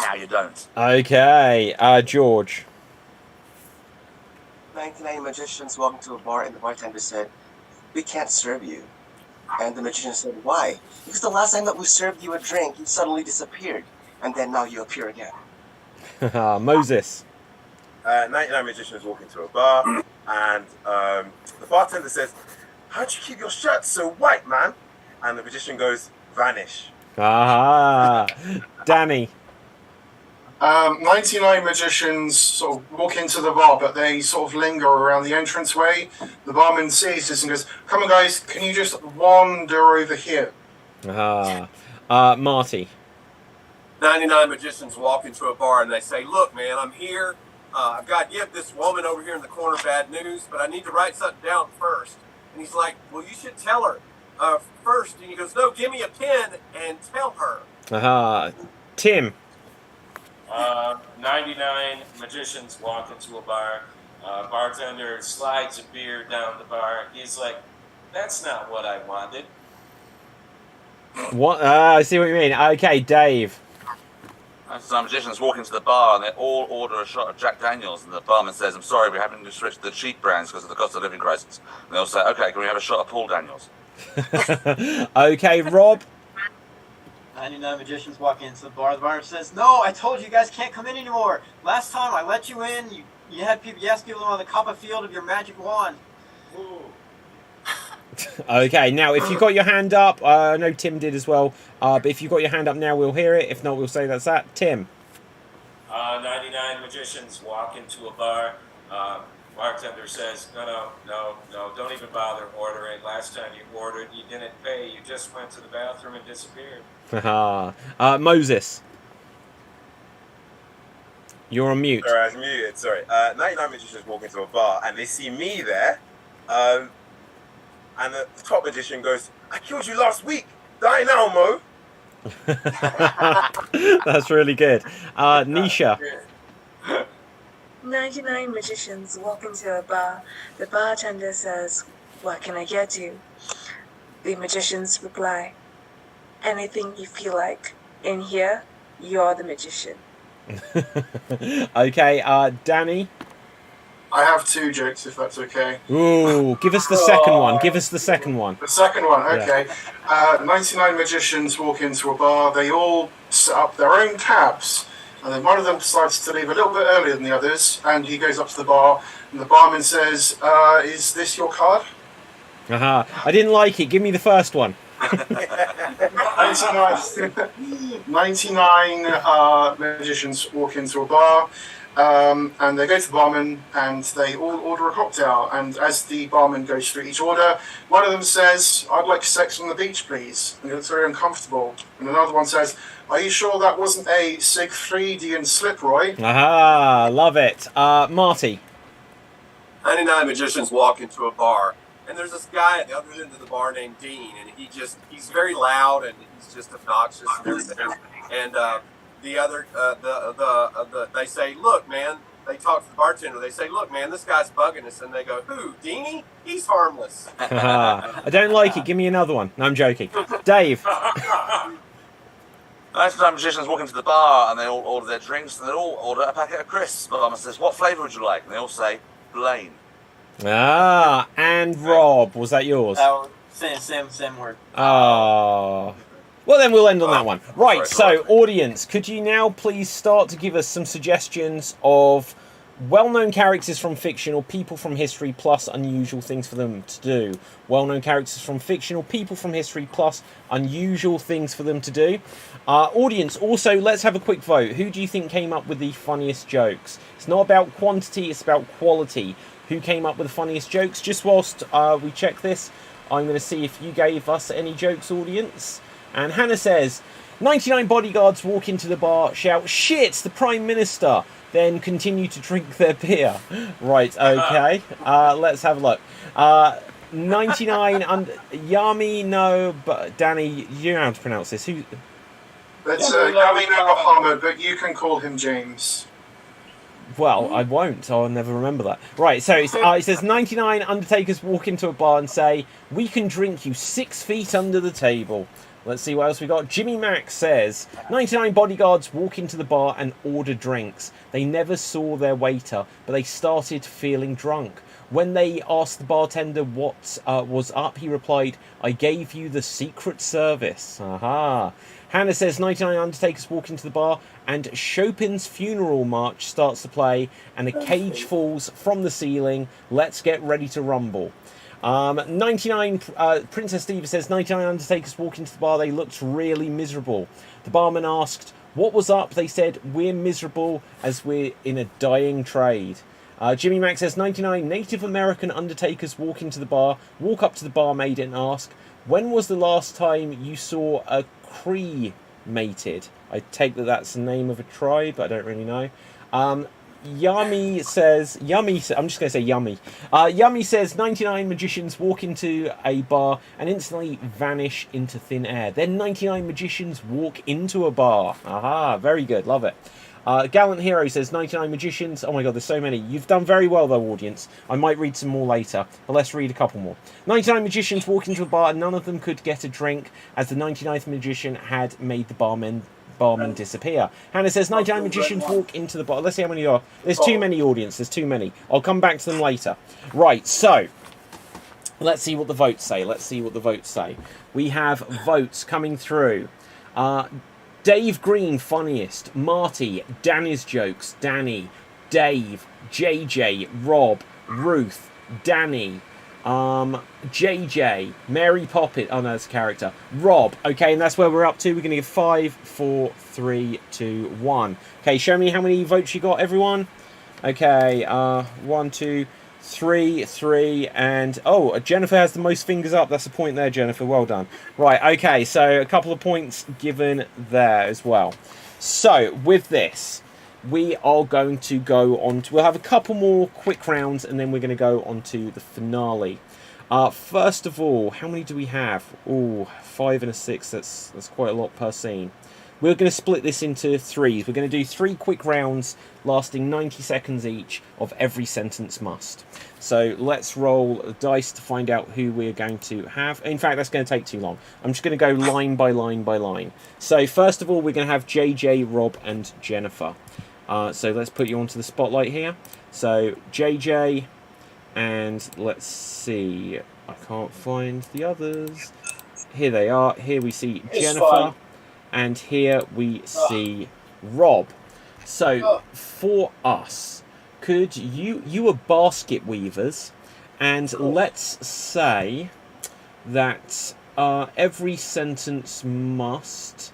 Speaker 2: now you don't."
Speaker 6: Okay, George.
Speaker 12: 99 magicians walked into a bar and the bartender said, "We can't serve you." And the magician said, "Why?" "Because the last time that we served you a drink, you suddenly disappeared. And then now you appear again."
Speaker 6: Moses.
Speaker 11: 99 magicians walk into a bar and the bartender says, "How'd you keep your shirt so white, man?" And the magician goes, "Vanish."
Speaker 6: Danny.
Speaker 1: 99 magicians sort of walk into the bar, but they sort of linger around the entranceway. The barman sees this and goes, "Come on, guys, can you just wander over here?"
Speaker 6: Marty.
Speaker 5: 99 magicians walk into a bar and they say, "Look, man, I'm here. I've got to give this woman over here in the corner bad news, but I need to write something down first." And he's like, "Well, you should tell her first." And he goes, "No, give me a pen and tell her."
Speaker 6: Tim.
Speaker 9: 99 magicians walk into a bar. Bartender slides a beer down the bar. He's like, "That's not what I wanted."
Speaker 6: What? I see what you mean. Okay, Dave.
Speaker 2: Some magicians walk into the bar and they all order a shot of Jack Daniels, and the barman says, "I'm sorry, we're having to switch to the cheap brands because of the cost of living crisis." And they'll say, "Okay, can we have a shot of Paul Daniels?"
Speaker 6: Okay, Rob.
Speaker 8: 99 magicians walk into the bar. The bar says, "No, I told you guys can't come in anymore. Last time I let you in, you asked people on the Copperfield of your magic wand."
Speaker 9: Ooh.
Speaker 6: Okay, now if you got your hand up, I know Tim did as well, but if you got your hand up now, we'll hear it. If not, we'll say that's that. Tim.
Speaker 9: 99 magicians walk into a bar. Bartender says, no, don't even bother ordering. Last time you ordered, you didn't pay. You just went to the bathroom and disappeared.
Speaker 6: Moses. You're on mute.
Speaker 11: Sorry, I was muted. Sorry. 99 magicians walk into a bar and they see me there. And the top magician goes, "I killed you last week. Die now, Mo."
Speaker 6: That's really good. Nisha.
Speaker 10: 99 magicians walk into a bar. The bartender says, "What can I get you?" The magicians reply, "Anything you feel like. In here, you're the magician."
Speaker 6: Okay, Danny.
Speaker 1: I have 2 jokes, if that's okay.
Speaker 6: Ooh, give us the second one. Give us the second one.
Speaker 1: The second one, okay. 99 magicians walk into a bar. They all set up their own tabs. And then one of them decides to leave a little bit earlier than the others. And he goes up to the bar. And the barman says, "Is this your card?"
Speaker 6: I didn't like it. Give me the first one.
Speaker 1: 99 magicians walk into a bar. And they go to the barman and they all order a cocktail. And as the barman goes through each order, one of them says, "I'd like sex on the beach, please." And he looks very uncomfortable. And another one says, "Are you sure that wasn't a Siegfriedian slip, Roy?"
Speaker 6: Love it. Marty.
Speaker 5: 99 magicians walk into a bar, and there's this guy at the other end of the bar named Dean, and he's very loud and he's just obnoxious and everything. And the other, they say, "Look, man," they talk to the bartender, they say, "Look, man, this guy's bugging us." And they go, "Who, Deanie? He's harmless."
Speaker 6: I don't like it. Give me another one. No, I'm joking. Dave.
Speaker 2: 99 magicians walk into the bar and they all order their drinks and they all order a packet of crisps. The barman says, "What flavour would you like?" And they all say, "Plain."
Speaker 6: And Rob, was that yours?
Speaker 8: Same word.
Speaker 6: Well, then we'll end on that one. Right, so audience, could you now please start to give us some suggestions of well-known characters from fiction or people from history plus unusual things for them to do? Well-known characters from fiction or people from history plus unusual things for them to do. Audience, also, let's have a quick vote. Who do you think came up with the funniest jokes? It's not about quantity, it's about quality. Who came up with the funniest jokes? Just whilst we check this, I'm going to see if you gave us any jokes, audience. And Hannah says, 99 bodyguards walk into the bar, shout, "Shit, the Prime Minister!" Then continue to drink their beer. Right, okay. Let's have a look. 99 Yami, no, but Danny, you know how to pronounce this. Who?
Speaker 1: It's Yami no Muhammad, but you can call him James.
Speaker 6: Well, I won't. I'll never remember that. Right, so it says 99 undertakers walk into a bar and say, "We can drink you 6 feet under the table." Let's see what else we got. Jimmy Max says, 99 bodyguards walk into the bar and order drinks. They never saw their waiter, but they started feeling drunk. When they asked the bartender what was up, he replied, "I gave you the Secret Service." Aha. Hannah says 99 undertakers walk into the bar and Chopin's Funeral March starts to play and a cage falls from the ceiling. Let's get ready to rumble. 99 Princess Diva says 99 undertakers walk into the bar. They looked really miserable. The barman asked, What was up? They said, we're miserable as we're in a dying trade. Jimmy Mac says, 99 Native American undertakers walk into the bar, walk up to the barmaid and ask, when was the last time you saw a cremated? I take that that's the name of a tribe, I don't really know. Yummy says, I'm just going to say Yummy. Yummy says, 99 magicians walk into a bar and instantly vanish into thin air. Then 99 magicians walk into a bar. Aha, very good, love it. Gallant Hero says, 99 magicians. Oh my god, there's so many. You've done very well though, audience. I might read some more later, but let's read a couple more. 99 magicians walk into a bar and none of them could get a drink as the 99th magician had made the barman disappear. Hannah says, 99 magicians walk into the bar. Let's see how many there are. There's too many, audience. There's too many. I'll come back to them later. Right, so let's see what the votes say. We have votes coming through. Dave Green, funniest. Marty, Danny's jokes. Danny, Dave, JJ, Rob, Ruth, Danny, JJ, Mary Poppins. Oh no, that's a character. Rob. Okay, and that's where we're up to. We're going to give 5, 4, 3, 2, 1. Okay, show me how many votes you got, everyone. Okay, 1, 2, 3, and oh, Jennifer has the most fingers up. That's a point there, Jennifer. Well done. Right, okay, so a couple of points given there as well. So with this, we are going to go on to, we'll have a couple more quick rounds and then we're going to go on to the finale. First of all, how many do we have? Oh, 5 and a 6. That's quite a lot per scene. We're going to split this into 3s. We're going to do 3 quick rounds lasting 90 seconds each of every sentence must. So let's roll dice to find out who we're going to have. In fact, that's going to take too long. I'm just going to go line by line by line. So first of all, we're going to have JJ, Rob, and Jennifer. So let's put you onto the spotlight here. So JJ, and let's see. I can't find the others. Here they are. Here we see Jennifer. And here we see Rob. So for us, could you were basket weavers, and let's say that every sentence must.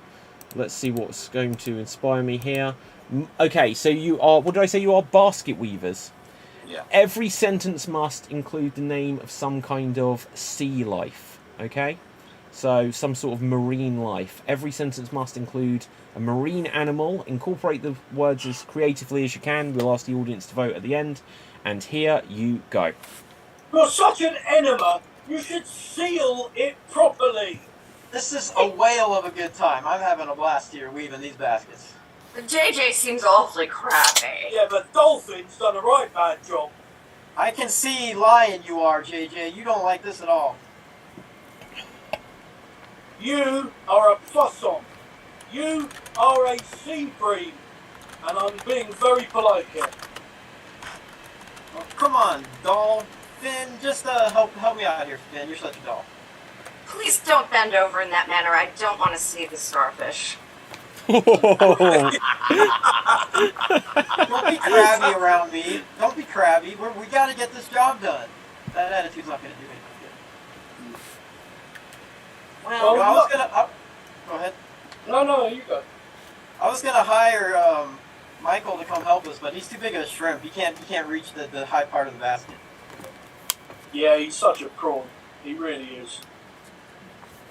Speaker 6: Let's see what's going to inspire me here. Okay, so you are. What did I say? You are basket weavers.
Speaker 2: Yeah.
Speaker 6: Every sentence must include the name of some kind of sea life. Okay. So, some sort of marine life. Every sentence must include a marine animal. Incorporate the words as creatively as you can. We'll ask the audience to vote at the end. And here you go.
Speaker 7: You're such an enema. You should seal it properly.
Speaker 8: This is a whale of a good time. I'm having a blast here weaving these baskets.
Speaker 4: The JJ seems awfully crappy.
Speaker 7: Yeah, but Dolphin's done a right bad job.
Speaker 8: I can see lying you are, JJ. You don't like this at all.
Speaker 7: You are a poisson. You are a sea bream. And I'm being very polite here.
Speaker 8: Oh, come on, doll. Finn, just help me out here, Finn. You're such a doll.
Speaker 4: Please don't bend over in that manner. I don't want to see the starfish.
Speaker 8: Don't be crabby around me. Don't be crabby. We got to get this job done. That attitude's not going to do anything good.
Speaker 4: Well,
Speaker 8: I was gonna. Go ahead.
Speaker 7: No, you go.
Speaker 8: I was gonna hire Michael to come help us, but he's too big of a shrimp. He can't reach the high part of the basket.
Speaker 7: Yeah, he's such a prawn. He really is.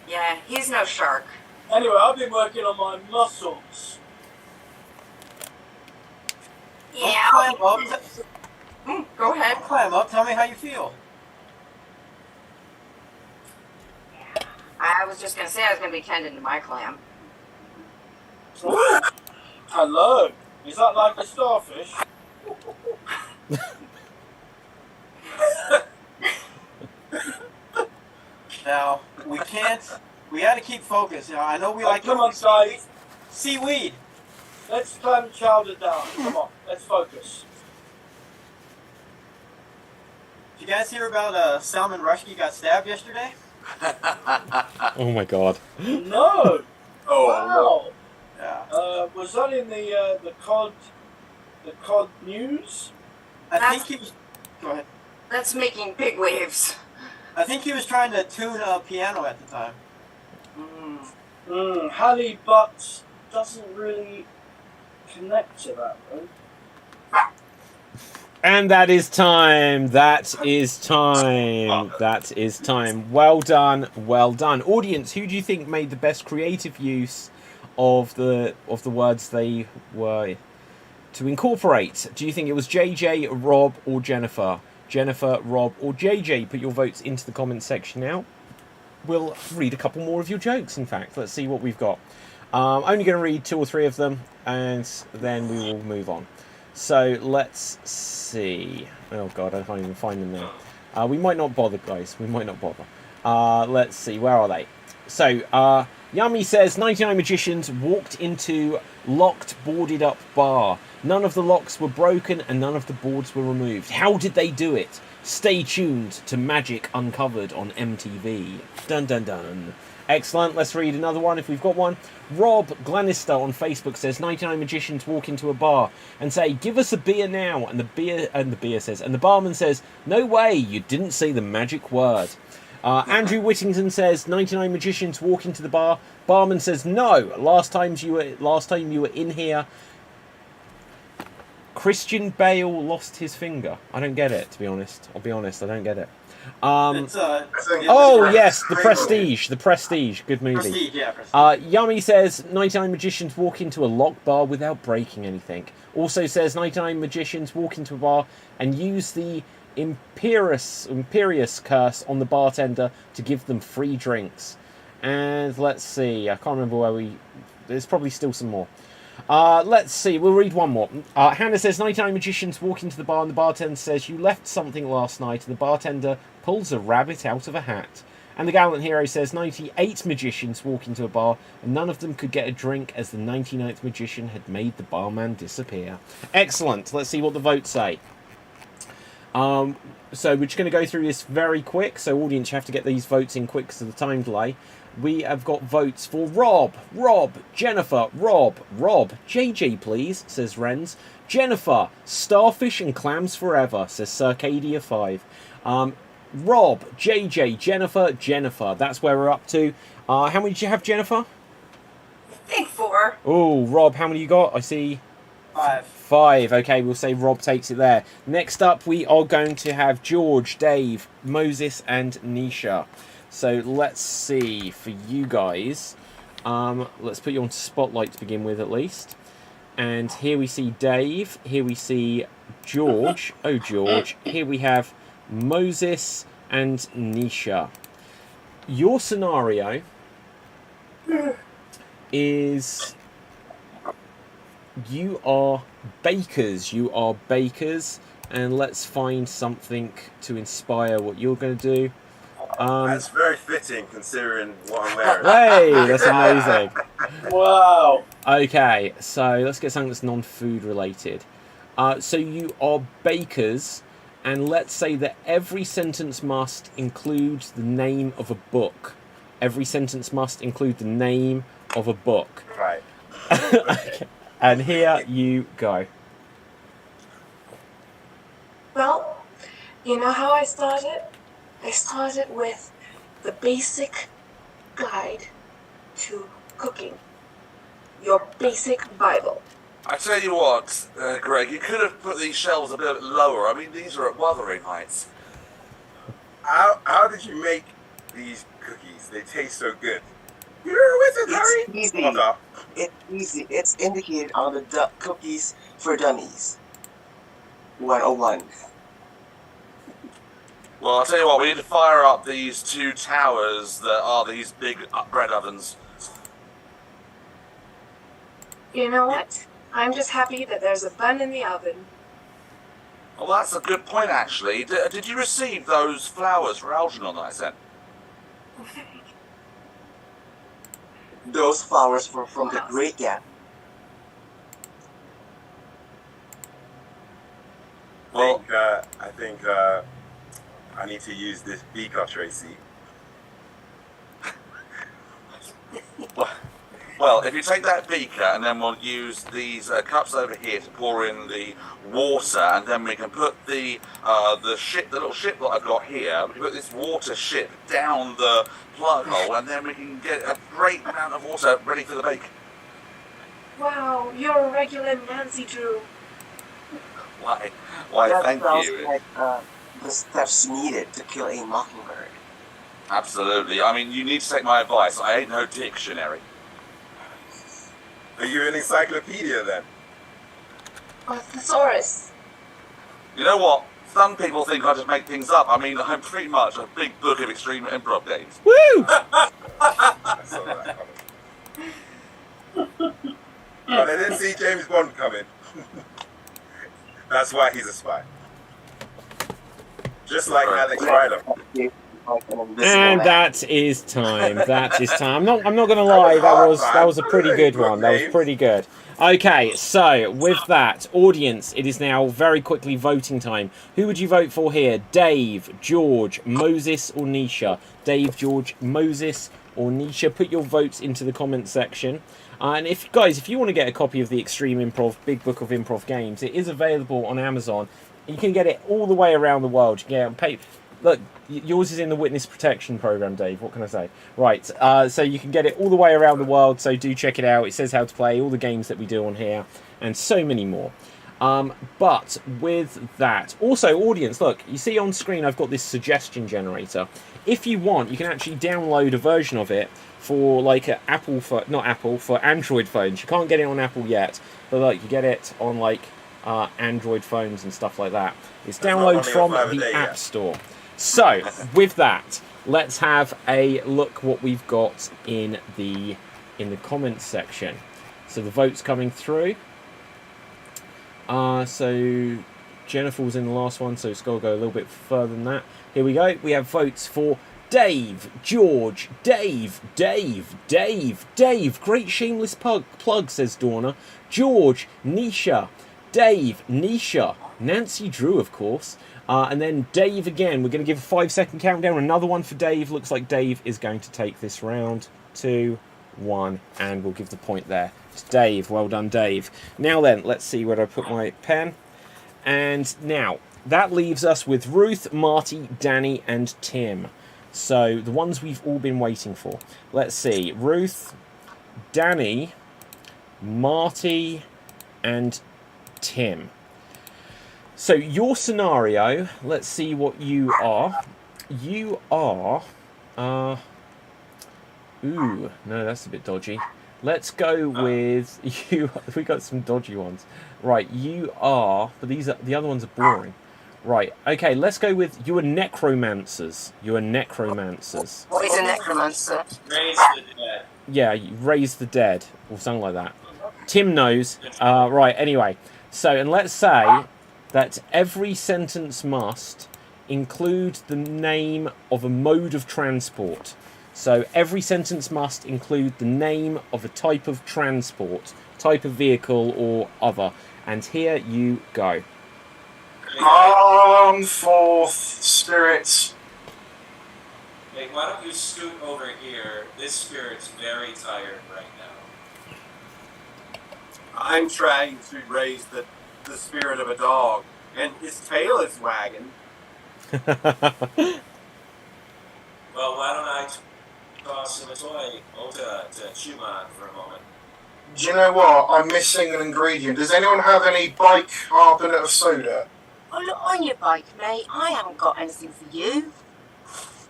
Speaker 4: yeah, he's no shark.
Speaker 7: Anyway, I've been working on my muscles.
Speaker 4: Yeah.
Speaker 8: Climb up.
Speaker 4: Go ahead.
Speaker 8: Climb up. Tell me how you feel.
Speaker 4: I was just going to say I was going to be tending to my clam.
Speaker 7: Ooh. Hello. Is that like a starfish?
Speaker 8: Now, we got to keep focused. You know, I know we like
Speaker 7: come on, guys.
Speaker 8: Seaweed.
Speaker 7: Let's clam chowder down. Come on, let's focus.
Speaker 8: Did you guys hear about Salman Rushdie got stabbed yesterday?
Speaker 6: Oh my god.
Speaker 7: No. Wow.
Speaker 8: Yeah.
Speaker 7: Was that in the COD news?
Speaker 8: I think he was. Go ahead.
Speaker 4: That's making big waves.
Speaker 8: I think he was trying to tune a piano at the time.
Speaker 7: Hallie Butts doesn't really connect to that though.
Speaker 6: And that is time. That is time. That is time. Well done. Well done. Audience, who do you think made the best creative use of the words they were to incorporate? Do you think it was JJ, Rob, or Jennifer? Jennifer, Rob, or JJ? Put your votes into the comments section now. We'll read a couple more of your jokes, in fact. Let's see what we've got. Only going to read 2 or 3 of them, and then we will move on. So, let's see. Oh, God, I can't even find them now. We might not bother, guys. We might not bother. Let's see. Where are they? So, Yummy says, 99 magicians walked into locked, boarded up bar. None of the locks were broken and none of the boards were removed. How did they do it? Stay tuned to Magic Uncovered on MTV. Dun dun dun. Excellent. Let's read another one if we've got one. Rob Glenister on Facebook says 99 magicians walk into a bar and say, "Give us a beer now." And the barman says, "No way, you didn't say the magic word." Andrew Whittington says 99 magicians walk into the bar. Barman says, "No, last time you were in here, Christian Bale lost his finger." I don't get it, to be honest. I'll be honest, I don't get it. Oh yes, The Prestige. The Prestige, good movie.
Speaker 8: Prestige, yeah, Prestige.
Speaker 6: Yummy says 99 magicians walk into a locked bar without breaking anything. Also says 99 magicians walk into a bar and use the Imperious curse on the bartender to give them free drinks. And let's see, I can't remember where there's probably still some more. Let's see, we'll read one more. Hannah says 99 magicians walk into the bar and the bartender says, "You left something last night," and the bartender pulls a rabbit out of a hat. And the Gallant Hero says 98 magicians walk into a bar and none of them could get a drink as the 99th magician had made the barman disappear. Excellent. Let's see what the votes say. So we're just going to go through this very quick. So audience, you have to get these votes in quick because of the time delay. We have got votes for Rob, Jennifer, Rob, JJ please, says Renz. Jennifer, starfish and clams forever, says Circadia 5. Rob, JJ, Jennifer. That's where we're up to. How many did you have, Jennifer?
Speaker 4: I think 4.
Speaker 6: Oh, Rob, how many you got? I see 5. Okay, we'll say Rob takes it there. Next up, we are going to have George, Dave, Moses, and Nisha. So let's see for you guys. Let's put you on Spotlight to begin with, at least. And here we see Dave. Here we see George. Oh, George. Here we have Moses and Nisha. Your scenario is you are bakers. And let's find something to inspire what you're going to do.
Speaker 11: That's very fitting considering what I'm wearing.
Speaker 6: Hey, that's amazing.
Speaker 7: Wow.
Speaker 6: Okay, so let's get something that's non-food related. So you are bakers, and let's say that every sentence must include the name of a book. Every sentence must include the name of a book.
Speaker 11: Right.
Speaker 6: Okay. And here you go.
Speaker 10: Well, you know how I started? I started with the basic guide to cooking. Your basic Bible.
Speaker 2: I tell you what, Greg, you could have put these shelves a bit lower. I mean, these are at wuthering heights.
Speaker 11: How did you make these cookies? They taste so good. You're a wizard, Harry.
Speaker 12: It's easy. It's easy. It's indicated on the cookies for dummies. 101.
Speaker 2: Well, I'll tell you what, we need to fire up these 2 towers that are these big bread ovens.
Speaker 10: You know what? I'm just happy that there's a bun in the oven.
Speaker 2: Well, that's a good point, actually. Did you receive those flowers for Algernon that I sent?
Speaker 12: Those flowers were from the Great Gap.
Speaker 2: Well,
Speaker 11: I think I need to use this beaker, Tracy.
Speaker 2: Well, if you take that beaker and then we'll use these cups over here to pour in the water, and then we can put the little ship that I've got here. We can put this water ship down the plug hole, and then we can get a great amount of water ready for the bake.
Speaker 10: Wow, you're a regular Nancy Drew.
Speaker 2: Why,
Speaker 12: That
Speaker 2: thank
Speaker 12: sounds
Speaker 2: you.
Speaker 12: like the steps needed to kill a mockingbird.
Speaker 2: Absolutely. I mean, you need to take my advice. I ain't no dictionary.
Speaker 11: Are you an encyclopedia then?
Speaker 10: A thesaurus.
Speaker 2: You know what? Some people think I just make things up. I mean, I'm pretty much a big book of extreme improv games.
Speaker 6: Woo!
Speaker 11: I saw that coming. But I didn't see James Bond coming. That's why he's a spy. Just like Alex Ryder.
Speaker 6: And that is time. That is time. I'm not gonna lie. That was a pretty good one. That was pretty good. Okay, so with that, audience, it is now very quickly voting time. Who would you vote for here? Dave, George, Moses, or Nisha? Dave, George, Moses, or Nisha? Put your votes into the comment section. And if you want to get a copy of the Extreme Improv Big Book of Improv Games, it is available on Amazon. You can get it all the way around the world. You can get it on paper. Look, yours is in the witness protection program, Dave. What can I say? Right, so you can get it all the way around the world, so do check it out. It says how to play, all the games that we do on here, and so many more. But with that, also, audience, look, you see on screen I've got this suggestion generator. If you want, you can actually download a version of it for, like, for Android phones. You can't get it on Apple yet, but, like, you get it on, like, Android phones and stuff like that. It's download from the App Store. So, with that, let's have a look what we've got in the comments section. So the votes coming through. So Jennifer was in the last one, so it's got to go a little bit further than that. Here we go. We have votes for Dave, George, Dave. Great shameless plug, says Dorna. George, Nisha, Dave, Nisha, Nancy Drew, of course. And then Dave again. We're going to give a 5-second countdown. Another one for Dave. Looks like Dave is going to take this round. 2, 1, and we'll give the point there. It's Dave. Well done, Dave. Now then, let's see where I put my pen. And now, that leaves us with Ruth, Marty, Danny, and Tim. So, the ones we've all been waiting for. Let's see. Ruth, Danny, Marty, and Tim. So your scenario, let's see what you are. You are, ooh, no, that's a bit dodgy. Let's go with you. We got some dodgy ones. Right, you are, but the other ones are boring. Right, okay, let's go with you are necromancers. You are necromancers.
Speaker 3: What is a necromancer?
Speaker 9: Raise the dead.
Speaker 6: Yeah, you raise the dead, or something like that. Tim knows. Right, anyway. So, and let's say that every sentence must include the name of a mode of transport. So every sentence must include the name of a type of transport, type of vehicle or other. And here you go.
Speaker 1: Come forth, spirits.
Speaker 9: Hey, why don't you scoot over here? This spirit's very tired right now.
Speaker 5: I'm trying to raise the spirit of a dog, and his tail is wagging.
Speaker 9: Well, why don't I toss him a toy to chew on for a moment?
Speaker 1: Do you know what? I'm missing an ingredient. Does anyone have any bike carbonate of soda?
Speaker 3: Oh, look, on your bike, mate. I haven't got anything for you.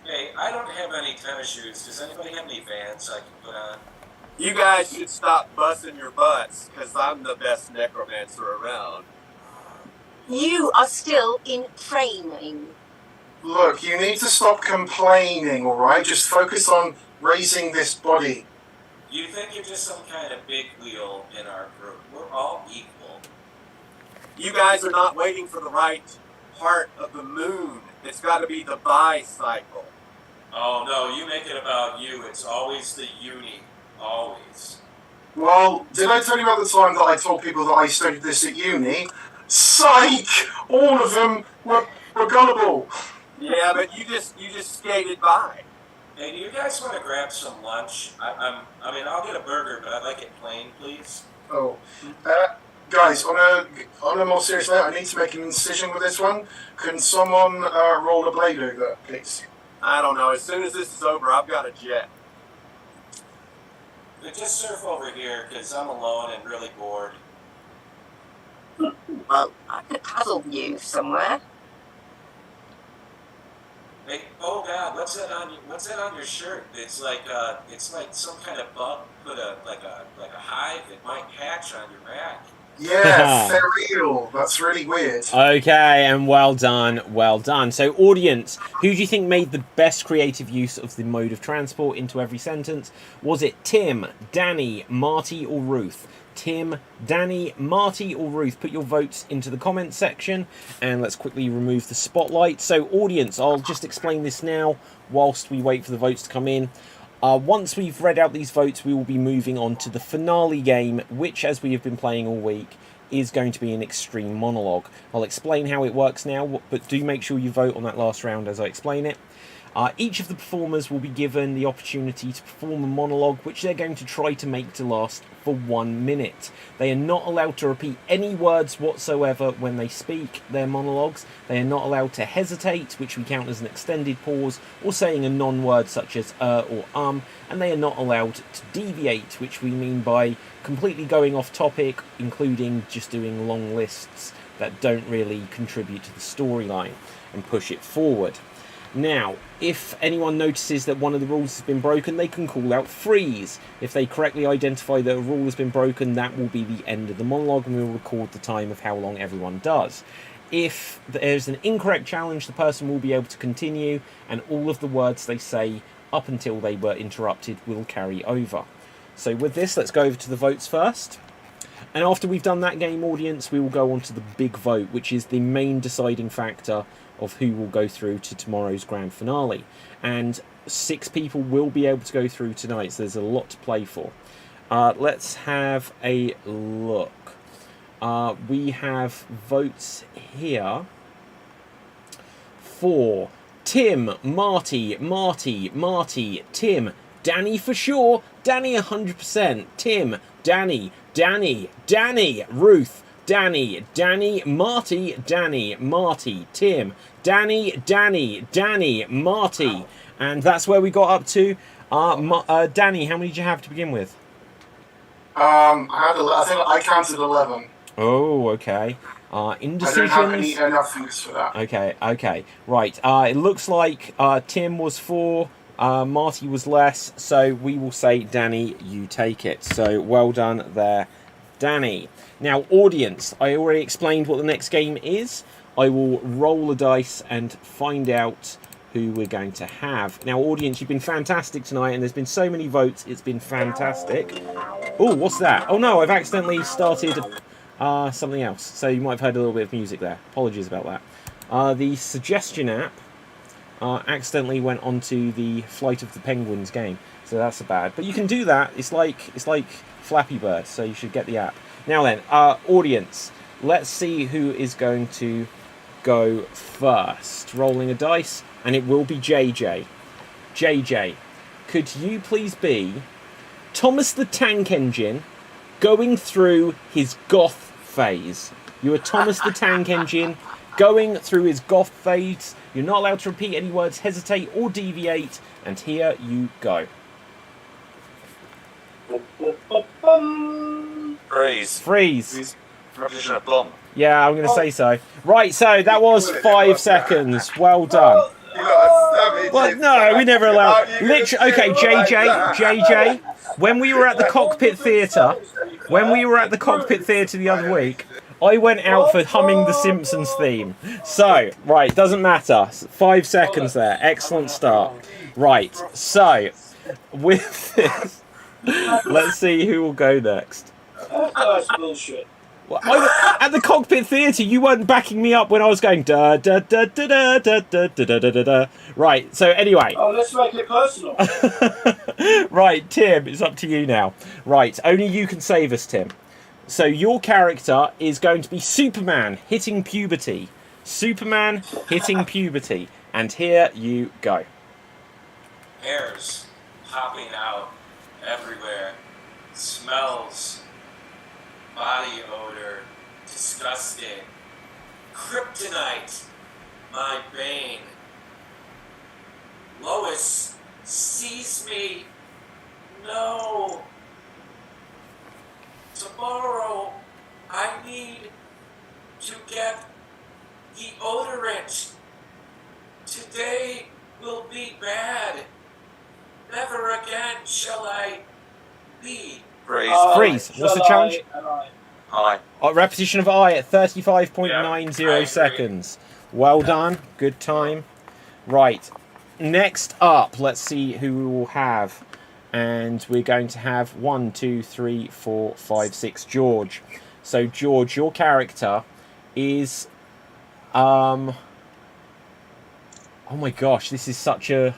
Speaker 9: Hey, I don't have any tennis shoes. Does anybody have any Vans I can put on?
Speaker 5: You guys should stop busting your butts, because I'm the best necromancer around.
Speaker 3: You are still in training.
Speaker 1: Look, you need to stop complaining, alright? Just focus on raising this body.
Speaker 9: You think you're just some kind of big wheel in our group? We're all equal.
Speaker 5: You guys are not waiting for the right part of the moon. It's got to be the bicycle.
Speaker 9: Oh, no, you make it about you. It's always the uni. Always.
Speaker 1: Well, did I tell you about the time that I told people that I studied this at uni? Psych! All of them were gullible.
Speaker 5: Yeah, but you just skated by.
Speaker 9: Hey, do you guys want to grab some lunch? I mean, I'll get a burger, but I'd like it plain, please.
Speaker 1: Oh. Guys, on a more serious note, I need to make an incision with this one. Can someone roll a blade over, please?
Speaker 5: I don't know. As soon as this is over, I've got a jet.
Speaker 9: Just surf over here, because I'm alone and really bored.
Speaker 3: Well, I could paddle you somewhere.
Speaker 9: Hey, oh God, what's that on your shirt? It's like some kind of bug put like a hive. It might hatch on your back.
Speaker 1: Yeah, feral. That's really weird.
Speaker 6: Okay, and well done, well done. So, audience, who do you think made the best creative use of the mode of transport into every sentence? Was it Tim, Danny, Marty, or Ruth? Tim, Danny, Marty, or Ruth? Put your votes into the comments section, and let's quickly remove the spotlight. So, audience, I'll just explain this now whilst we wait for the votes to come in. Once we've read out these votes, we will be moving on to the finale game, which, as we have been playing all week, is going to be an extreme monologue. I'll explain how it works now, but do make sure you vote on that last round as I explain it. Each of the performers will be given the opportunity to perform a monologue, which they're going to try to make to last for 1 minute. They are not allowed to repeat any words whatsoever when they speak their monologues. They are not allowed to hesitate, which we count as an extended pause, or saying a non-word such as or and they are not allowed to deviate, which we mean by completely going off topic, including just doing long lists that don't really contribute to the storyline and push it forward. Now, if anyone notices that one of the rules has been broken, they can call out freeze. If they correctly identify that a rule has been broken, that will be the end of the monologue, and we'll record the time of how long everyone does. If there's an incorrect challenge, the person will be able to continue, and all of the words they say up until they were interrupted will carry over. So with this, let's go over to the votes first. And after we've done that game, audience, we will go on to the big vote, which is the main deciding factor of who will go through to tomorrow's grand finale. And 6 people will be able to go through tonight, so there's a lot to play for. Let's have a look. We have votes here for Tim, Marty, Tim, Danny for sure, Danny 100%, Tim, Danny, Ruth, Danny, Marty, Tim, Danny, Marty. And that's where we got up to. Danny, how many did you have to begin with?
Speaker 1: I think I counted 11.
Speaker 6: Oh, okay. Indecisions.
Speaker 1: I don't have enough things for that.
Speaker 6: Okay. Right. It looks like Tim was 4, Marty was less, so we will say, Danny, you take it. So, well done there, Danny. Now, audience, I already explained what the next game is. I will roll a dice and find out who we're going to have. Now, audience, you've been fantastic tonight, and there's been so many votes. It's been fantastic. Oh, what's that? Oh, no, I've accidentally started something else. So you might have heard a little bit of music there. Apologies about that. The suggestion app accidentally went onto the Flight of the Penguins game. So that's bad. But you can do that. It's like Flappy Bird, so you should get the app. Now then, audience, let's see who is going to go first. Rolling a dice, and it will be JJ. JJ, could you please be Thomas the Tank Engine going through his goth phase? You are Thomas the Tank Engine going through his goth phase. You're not allowed to repeat any words, hesitate, or deviate. And here you go. Freeze.
Speaker 2: Repetition of bomb.
Speaker 6: Yeah, I'm going to say so. Right, so that was 5 seconds. Well done. Well, no, we never allowed. Literally, okay, JJ. When we were at the Cockpit Theatre, the other week, I went out for humming the Simpsons theme. So, right, doesn't matter. 5 seconds there. Excellent start. Right, so with this, let's see who will go next.
Speaker 7: That's bullshit.
Speaker 6: Well, at the Cockpit Theatre, you weren't backing me up when I was going da da da da da da da da da da da. Right. So anyway.
Speaker 7: Oh, let's make it personal.
Speaker 6: Right, Tim, it's up to you now. Right, only you can save us, Tim. So your character is going to be Superman hitting puberty. Superman hitting puberty, and here you go.
Speaker 9: Hairs popping out everywhere. Smells. Body odor. Disgusting. Kryptonite. My bane. Lois sees me. No. shall I be?
Speaker 2: Freeze.
Speaker 6: Freeze. What's the challenge?
Speaker 2: Hi.
Speaker 6: Repetition of I at 35.90 seconds. Well done. Good time. Right. Next up, let's see who we will have. And we're going to have 1, 2, 3, 4, 5, 6. George. So, George, your character is... Oh my gosh, this is such a...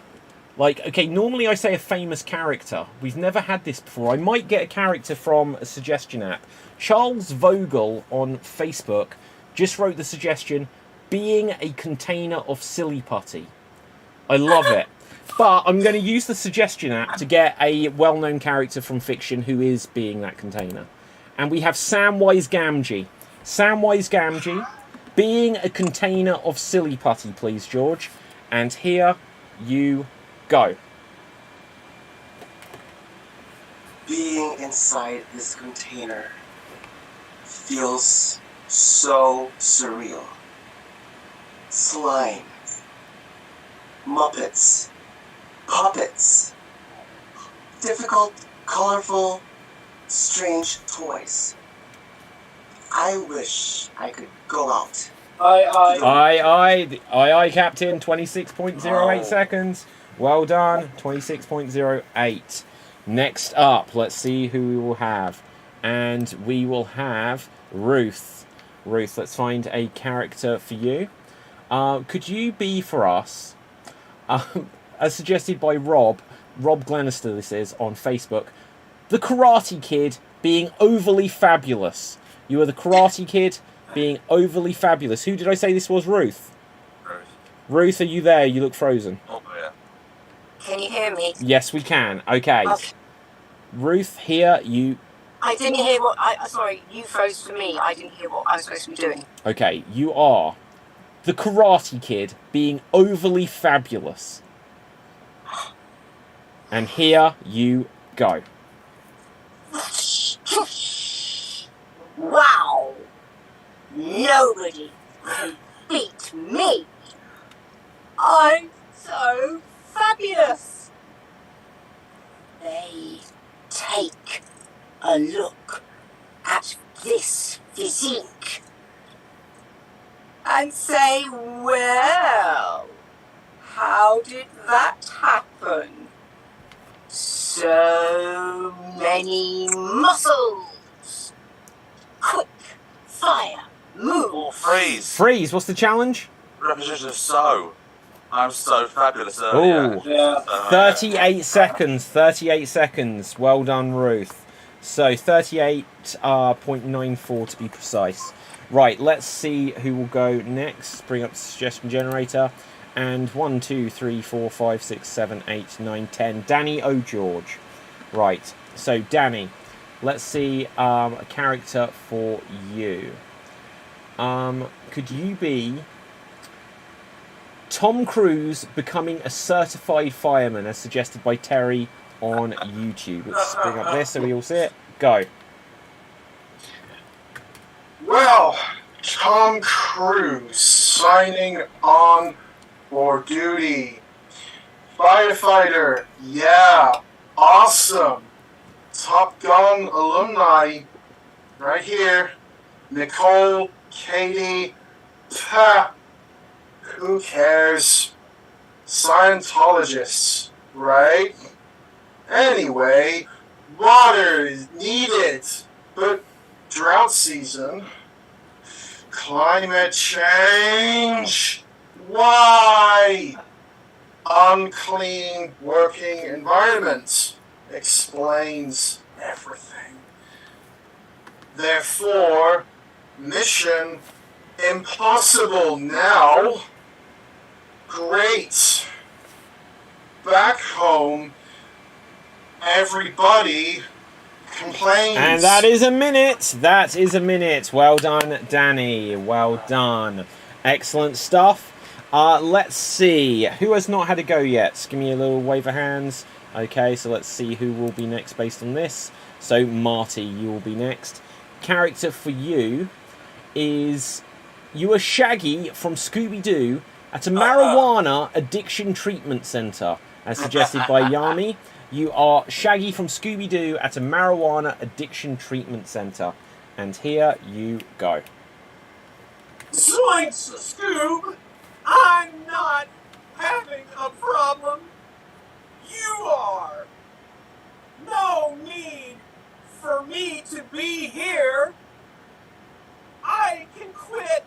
Speaker 6: Like, okay, normally I say a famous character. We've never had this before. I might get a character from a suggestion app. Charles Vogel on Facebook just wrote the suggestion, being a container of silly putty. I love it. But I'm going to use the suggestion app to get a well-known character from fiction who is being that container. And we have Samwise Gamgee. Samwise Gamgee, being a container of silly putty, please, George. And here you go.
Speaker 12: Being inside this container feels so surreal. Slime, Muppets, puppets, difficult, colorful, strange toys. I wish I could go out.
Speaker 6: Aye, Captain. 26.08 seconds. Well done. 26.08. Next up, let's see who we will have. And we will have Ruth. Ruth, let's find a character for you. Could you be for us, as suggested by Rob Glenister this is, on Facebook, the Karate Kid being overly fabulous. You are the Karate Kid being overly fabulous. Who did I say this was, Ruth? Ruth, are you there? You look frozen.
Speaker 2: Oh, yeah.
Speaker 3: Can you hear me?
Speaker 6: Yes, we can. Okay. Ruth, here you...
Speaker 3: I didn't hear what... sorry, you froze for me. I didn't hear what I was supposed to be doing.
Speaker 6: Okay, you are the Karate Kid being overly fabulous. And here you go.
Speaker 3: Wow! Nobody can beat me! I'm so fabulous! They take a look at this physique and say, well, how did that happen? So many muscles! Quick, fire, move!
Speaker 2: Or freeze.
Speaker 6: Freeze, what's the challenge?
Speaker 2: Repetition of so. I'm so fabulous
Speaker 6: Oh,
Speaker 2: earlier.
Speaker 6: 38 seconds. 38 seconds. Well done, Ruth. So 38.94 to be precise. Right, let's see who will go next. Bring up the suggestion generator. And 1, 2, 3, 4, 5, 6, 7, 8, 9, 10. Danny O'George. Right, so Danny, let's see a character for you. Could you be Tom Cruise becoming a certified fireman, as suggested by Terry on YouTube? Let's bring up this so we all see it. Go.
Speaker 1: Well, Tom Cruise signing on for duty. Firefighter, yeah, awesome. Top Gun alumni, right here. Nicole, Katie, who cares? Scientologists, right? Anyway, water is needed, but drought season, climate change, why? Unclean working environment explains everything. Therefore, mission impossible now. Great. Back home, everybody complains.
Speaker 6: And that is a minute. That is a minute. Well done, Danny. Well done. Excellent stuff. Let's see. Who has not had a go yet? Give me a little wave of hands. Okay, so let's see who will be next based on this. So, Marty, you will be next. Character for you is... You are Shaggy from Scooby-Doo at a marijuana addiction treatment centre, as suggested by Yami. You are Shaggy from Scooby-Doo at a marijuana addiction treatment center. And here you go.
Speaker 5: Zoinks, Scoob! I'm not having a problem. You are. No need for me to be here. I can quit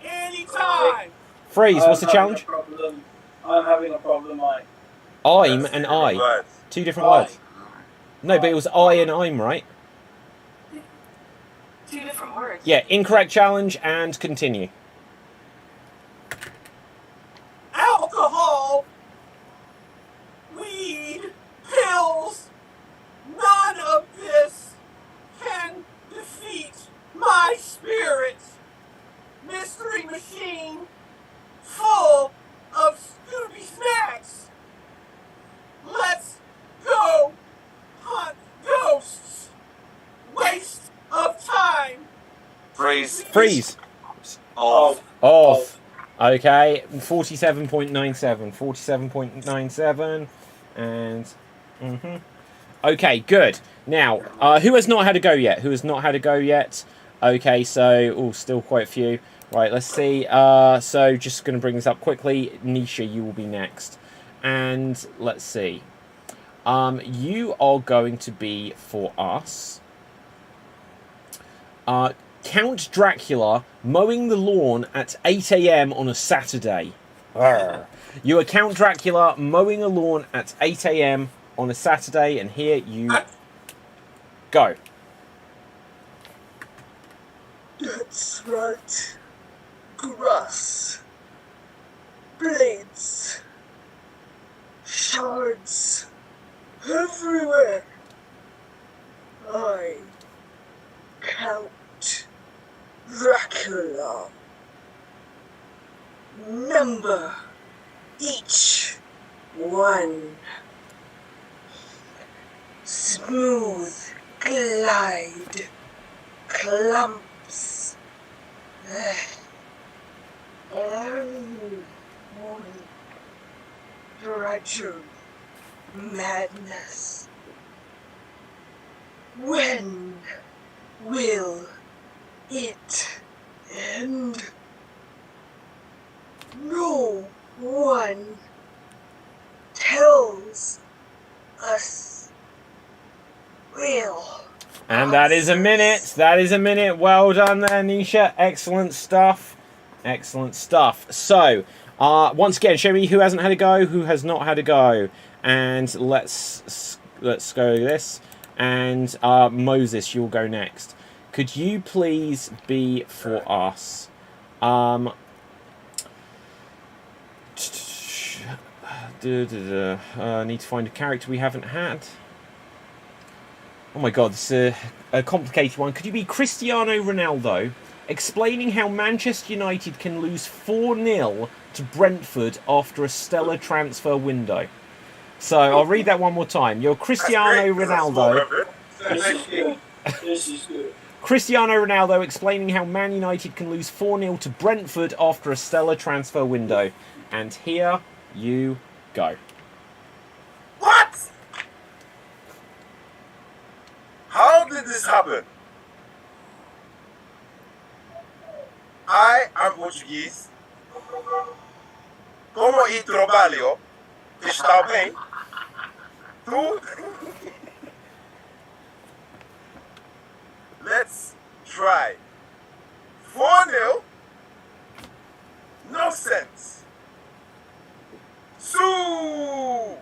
Speaker 5: anytime.
Speaker 6: Freeze, what's the challenge?
Speaker 7: I'm having a problem,
Speaker 6: I'm and I. Two different words. No, but it was I and I'm, right?
Speaker 10: Two different words.
Speaker 6: Yeah, incorrect challenge and continue.
Speaker 5: Alcohol, weed, pills, none of this can defeat my spirit. Mystery machine full of Scooby snacks. Let's go hunt ghosts. Waste of time.
Speaker 2: Freeze.
Speaker 6: Freeze.
Speaker 2: Off.
Speaker 6: Off. Okay, 47.97. 47.97. And... Okay, good. Now, who has not had a go yet? Who has not had a go yet? Okay, so... still quite a few. Right, let's see. So, just going to bring this up quickly. Nisha, you will be next. And, let's see. You are going to be, for us... Count Dracula mowing the lawn at 8 a.m. on a Saturday. You are Count Dracula mowing a lawn at 8 a.m. on a Saturday, and here you go.
Speaker 12: That's right. Grass. Blades. Shards. Everywhere. I Count Dracula. Number each one. Smooth glide. Clumps. Drudgery. Madness. When will it end? No one tells us will.
Speaker 6: And that is a minute. That is a minute. Well done there, Nisha. Excellent stuff. Excellent stuff. So, once again, show me who hasn't had a go, who has not had a go. And let's go this. And Moses, you'll go next. Could you please be for us? Need to find a character we haven't had. Oh my god, this is a complicated one. Could you be Cristiano Ronaldo explaining how Manchester United can lose 4-0 to Brentford after a stellar transfer window? So, I'll read that one more time. You're Cristiano Ronaldo.
Speaker 7: This is good.
Speaker 6: Cristiano Ronaldo explaining how Man United can lose 4-0 to Brentford after a stellar transfer window. And here you go.
Speaker 11: What? How did this happen? I am Portuguese. Como y trabalho? Está bem? Tu? Let's try. 4-0? No sense. Sue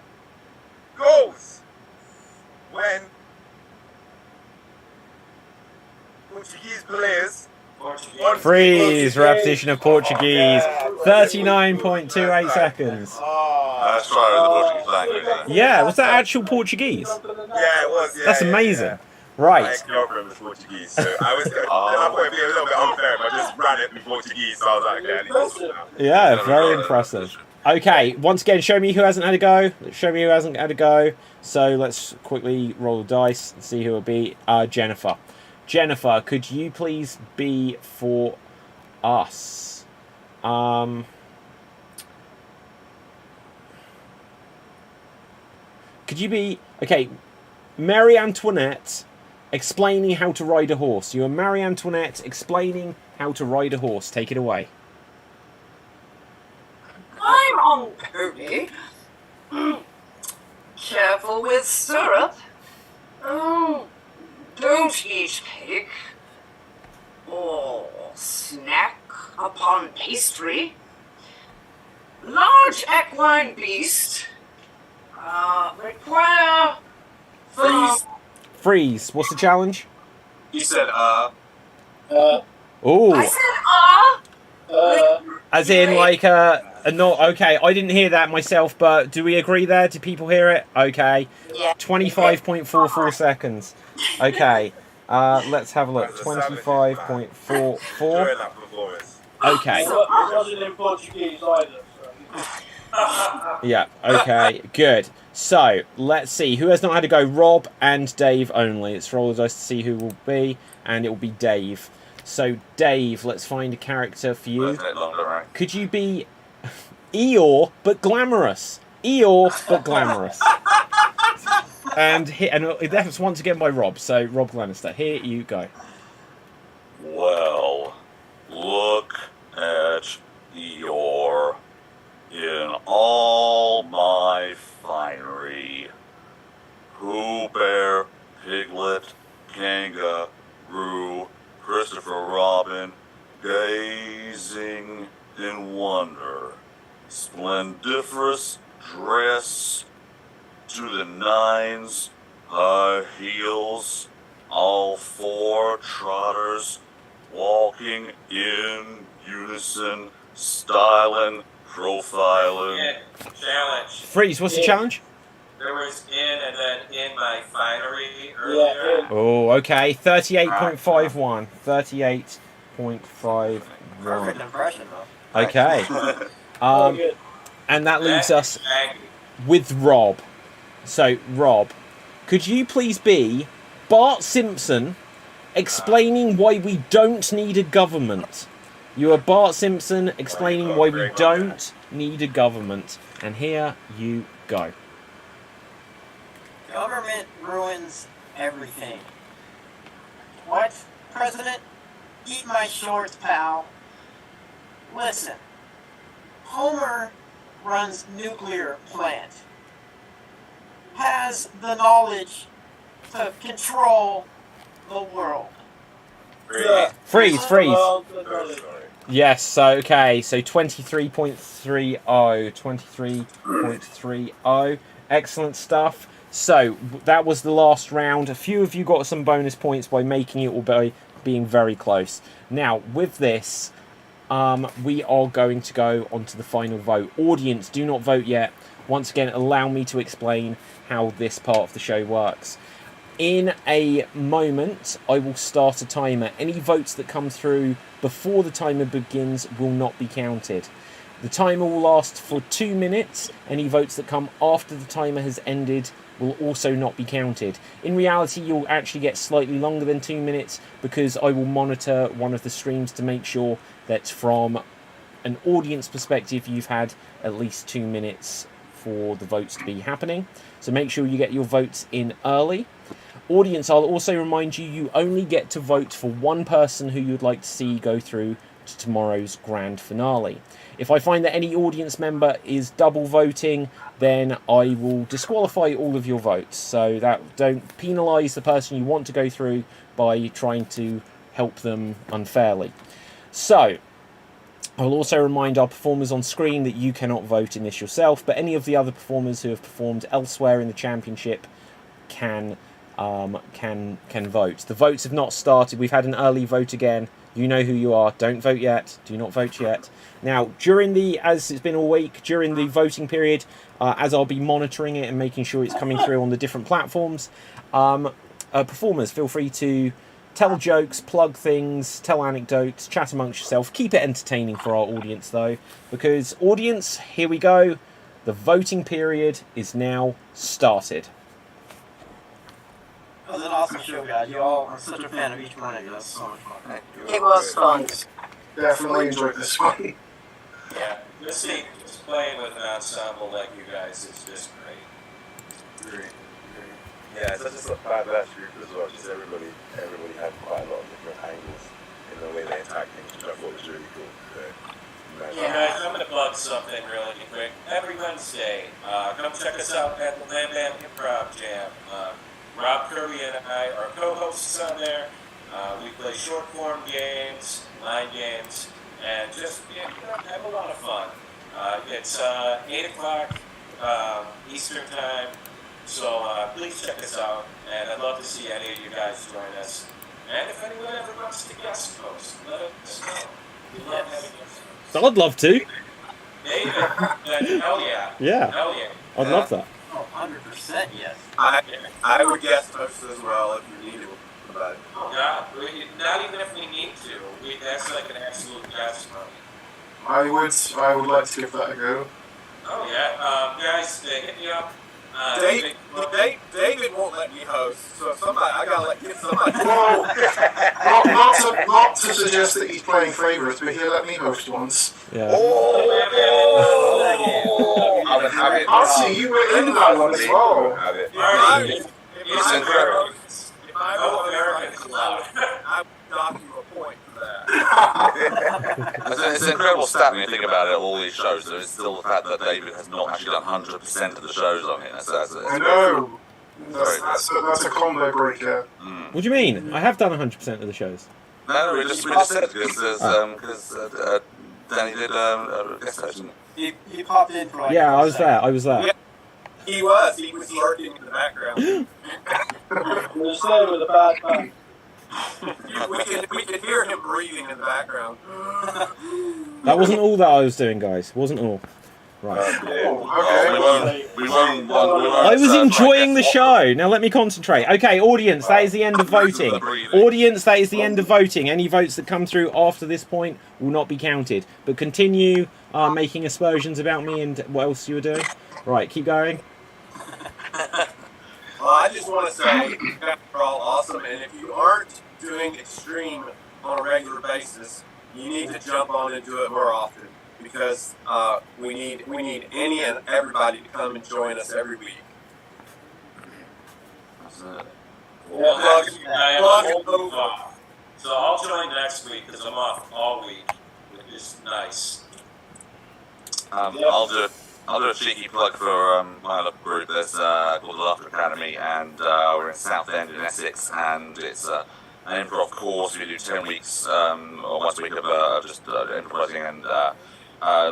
Speaker 11: goes when Portuguese players.
Speaker 6: Freeze! Repetition of Portuguese. 39.28 seconds.
Speaker 2: That's trying the Portuguese language.
Speaker 6: Yeah, was that actual Portuguese?
Speaker 11: Yeah, it was. Yeah,
Speaker 6: That's amazing.
Speaker 11: Yeah.
Speaker 6: Right.
Speaker 11: My ex-girlfriend was Portuguese, so I was. I thought it'd be a little bit unfair, but I just ran it in Portuguese, so I was like, okay, I need to now.
Speaker 6: Yeah, very impressive. Okay, once again, show me who hasn't had a go. Show me who hasn't had a go. So let's quickly roll the dice and see who it'll be. Jennifer. Jennifer, could you please be for us? Could Could you be okay? Marie Antoinette explaining how to ride a horse. You are Marie Antoinette explaining how to ride a horse. Take it away.
Speaker 4: I'm on pony. Careful with syrup. Don't eat cake. Or snack upon pastry. Large equine beast. Require...
Speaker 6: Freeze. What's the challenge?
Speaker 5: He said,
Speaker 6: Oh.
Speaker 4: I said,
Speaker 6: As in, like, not okay. I didn't hear that myself, but do we agree there? Do people hear it? Okay.
Speaker 3: Yeah.
Speaker 6: 25.44 seconds. Okay. Let's have a look. 25.44.
Speaker 11: Enjoying that performance.
Speaker 6: Okay.
Speaker 7: It wasn't in Portuguese either.
Speaker 6: Yeah. Okay. Good. So let's see who has not had to go. Rob and Dave only. Let's roll the dice to see who will be, and it will be Dave. So Dave, let's find a character for you.
Speaker 2: Longer, right?
Speaker 6: Could you be Eeyore but glamorous? Eeyore but glamorous. And that's once again by Rob. So Rob Lannister, here you go.
Speaker 2: Well, look at Eeyore in all my finery. Pooh Bear, Piglet, Kangaroo, Christopher Robin, gazing in wonder. Splendiferous dress to the nines, high heels, all four trotters, walking in unison, styling, profiling.
Speaker 9: Yeah, challenge.
Speaker 6: Freeze, what's the challenge?
Speaker 9: There was in and then in my finery earlier.
Speaker 6: Oh, okay. 38.51. 38.51.
Speaker 8: Perfect impression, though.
Speaker 6: Okay. And that leaves us
Speaker 9: Thank you.
Speaker 6: with Rob. So, Rob, could you please be Bart Simpson explaining why we don't need a government? You are Bart Simpson explaining why we don't need a government. And here you go.
Speaker 8: Government ruins everything. What? President? Eat my shorts, pal. Listen. Homer runs nuclear plant. Has the knowledge to control the world.
Speaker 6: Freeze.
Speaker 7: Well,
Speaker 6: Yes, so, okay, so 23.30. 23.30. Excellent stuff. So, that was the last round. A few of you got some bonus points by making it or by being very close. Now, with this, we are going to go on to the final vote. Audience, do not vote yet. Once again, allow me to explain how this part of the show works. In a moment, I will start a timer. Any votes that come through before the timer begins will not be counted. The timer will last for 2 minutes. Any votes that come after the timer has ended will also not be counted. In reality, you'll actually get slightly longer than 2 minutes because I will monitor one of the streams to make sure that from an audience perspective, you've had at least 2 minutes for the votes to be happening. So make sure you get your votes in early. Audience, I'll also remind you, you only get to vote for one person who you'd like to see go through to tomorrow's grand finale. If I find that any audience member is double voting, then I will disqualify all of your votes. So that don't penalise the person you want to go through by trying to help them unfairly. So, I'll also remind our performers on screen that you cannot vote in this yourself, but any of the other performers who have performed elsewhere in the championship can vote. The votes have not started. We've had an early vote again. You know who you are. Don't vote yet. Do not vote yet. Now, as it's been all week, during the voting period, as I'll be monitoring it and making sure it's coming through on the different platforms, performers, feel free to tell jokes, plug things, tell anecdotes, chat amongst yourself. Keep it entertaining for our audience, though, because audience, here we go. The voting period is now started.
Speaker 8: It was an awesome show, guys. You all are such a fan of each one of you. That's so much fun.
Speaker 3: It was fun.
Speaker 1: Definitely enjoyed this one.
Speaker 9: Yeah, just playing with an ensemble like you guys is just great.
Speaker 11: Agree. Yeah, it's such a diverse group as well. Just everybody had quite a lot of different angles in the way they attack things, which I thought was really cool. So, nice.
Speaker 9: Yeah, guys, I'm going to plug something really quick. Every Wednesday, come check us out at the Lam Bam Improv Jam. Rob Kirby and I are co-hosts on there. We play short form games, line games, and just have a lot of fun. It's 8 o'clock Eastern Time, so please check us out. And I'd love to see any of you guys join us. And if anyone ever wants to guest host, let us know. We love having guest hosts.
Speaker 6: I'd love to.
Speaker 9: David, hell yeah.
Speaker 6: Yeah.
Speaker 9: Hell yeah.
Speaker 6: I'd love that.
Speaker 8: Oh, 100% yes.
Speaker 5: I would guest host as well if you needed somebody.
Speaker 9: Yeah, not even if we need to. That's like an absolute yes.
Speaker 1: I would like to give that a go.
Speaker 9: Oh yeah, guys, hit me up.
Speaker 5: David won't let me host, so I gotta get somebody.
Speaker 1: Well, not to suggest that he's playing favourites, but he'll let me host once.
Speaker 6: Yeah.
Speaker 11: I would have it.
Speaker 1: I'll see you were in that one as well.
Speaker 11: Have it.
Speaker 9: It's incredible. If I go American allowed,
Speaker 5: I would dock you a point for that.
Speaker 2: It's an incredible stat when you think about it, all these shows. There is still the fact that David has not actually done 100% of the shows on here.
Speaker 1: I know. That's a combo breaker.
Speaker 6: What do you mean? I have done 100% of the shows.
Speaker 2: No, we just said because Danny did a guest session.
Speaker 8: He popped in for like
Speaker 6: Yeah, I was there.
Speaker 5: Yeah, he was lurking in the background.
Speaker 7: He was there with a bad man.
Speaker 5: we could hear him breathing in the background.
Speaker 6: That wasn't all that I was doing, guys. Wasn't all. Right.
Speaker 2: We won't.
Speaker 6: I was enjoying the show. Now let me concentrate. Okay, audience, that is the end of voting. Audience, that is the end of voting. Any votes that come through after this point will not be counted. But continue making aspersions about me and what else you were doing. Right, keep going.
Speaker 5: Well, I just want to say you guys are all awesome, and if you aren't doing Extreme on a regular basis, you need to jump on and do it more often, because we need any and everybody to come and join us every week.
Speaker 9: Well, actually, I am a whole week off, so I'll join next week because I'm off all week, which is nice.
Speaker 2: I'll do a cheeky plug for my local group. There's called the Laughter Academy, and we're in Southend in Essex, and it's an improv course. We do 10 weeks or once a week of just improvising and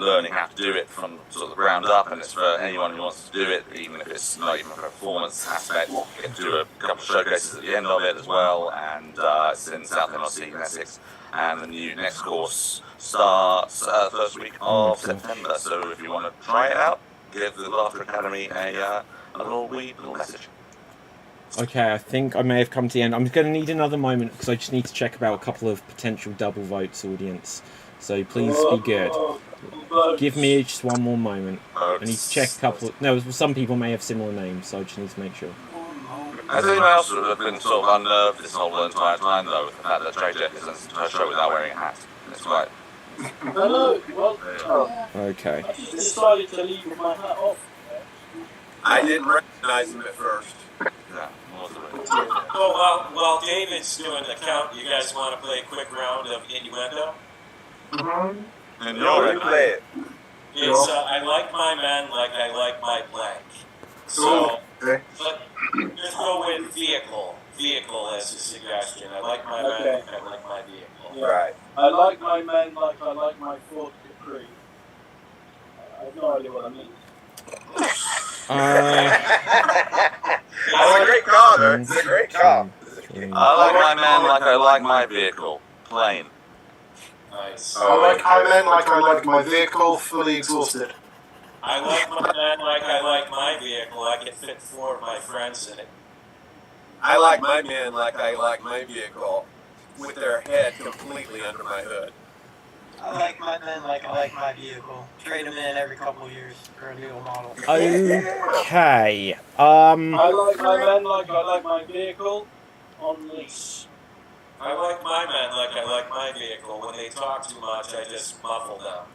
Speaker 2: learning how to do it from sort of the ground up, and it's for anyone who wants to do it, even if it's not even a performance aspect. We get to do a couple of showcases at the end of it as well, and it's in Southend in Essex. And the next course starts first week of September. So if you want to try it out, give the Laughter Academy a little message.
Speaker 6: Okay, I think I may have come to the end. I'm going to need another moment because I just need to check about a couple of potential double votes, audience. So please be good. Give me just one more moment. I need to check a couple. No, some people may have similar names, so I just need to make sure.
Speaker 2: Has anyone else been sort of unnerved this whole entire time, though, with the fact that JJ isn't her show without wearing a hat? It's quite...
Speaker 7: Hello,
Speaker 6: Okay.
Speaker 7: I just decided to leave with my hat off.
Speaker 5: I didn't recognize him at first.
Speaker 2: Yeah.
Speaker 9: Oh, while David's doing the count, you guys want to play a quick round of innuendo?
Speaker 2: And
Speaker 11: You play it.
Speaker 9: It's I like my men like I like my blank. So, but just go with vehicle. Vehicle as a suggestion. I like my men like I like my vehicle.
Speaker 7: Yeah.
Speaker 11: Right.
Speaker 7: I like my men like I like my Ford Capri. I have no idea what that means.
Speaker 11: It's a great car, though. It's a great car.
Speaker 2: I like my man like I like my vehicle. Plain.
Speaker 9: Nice.
Speaker 1: I like my men like I like my vehicle, fully exhausted.
Speaker 9: I like my men like I like my vehicle. I can fit 4 of my friends in it.
Speaker 5: I like my men like I like my vehicle, with their head completely under my hood.
Speaker 8: I like my men like I like my vehicle. Trade them in every couple of years for a new model.
Speaker 6: Okay.
Speaker 7: I like my men like I like my vehicle on lease.
Speaker 9: I like my men like I like my vehicle. When they talk too much, I just muffle them.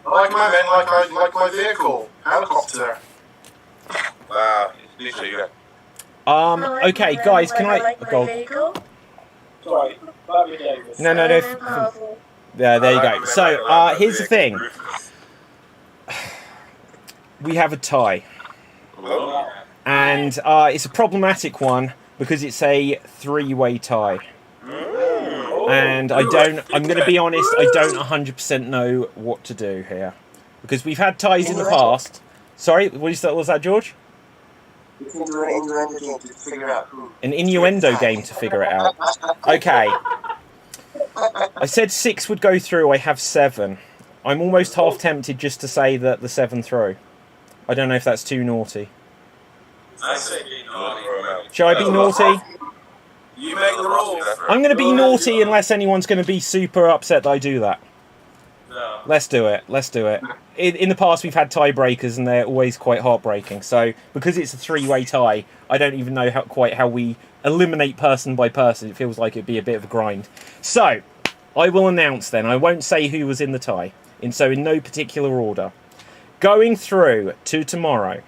Speaker 1: I like my men like I like my vehicle. Helicopter.
Speaker 11: Wow.
Speaker 2: Nisha, you go.
Speaker 6: Okay, guys, can I go?
Speaker 10: Lego.
Speaker 7: Sorry, Barry Davis.
Speaker 6: No.
Speaker 10: Powerful.
Speaker 6: Yeah, there you go. So, here's the thing. We have a tie.
Speaker 11: Oh.
Speaker 6: And it's a problematic one because it's a 3-way tie. And I'm going to be honest, I don't 100% know what to do here. Because we've had ties in the past. Sorry, what was that, George?
Speaker 12: You can do an innuendo game to figure out who.
Speaker 6: An innuendo game to figure it out. Okay. I said 6 would go through, I have 7. I'm almost half tempted just to say that the 7 through. I don't know if that's too naughty.
Speaker 9: I say be naughty.
Speaker 6: Shall I be naughty?
Speaker 9: You make the rules.
Speaker 6: I'm going to be naughty unless anyone's going to be super upset that I do that.
Speaker 9: No.
Speaker 6: Let's do it. In the past, we've had tiebreakers, and they're always quite heartbreaking. So, because it's a 3-way tie, I don't even know quite how we eliminate person by person. It feels like it'd be a bit of a grind. So, I will announce then. I won't say who was in the tie. In no particular order. Going through to tomorrow.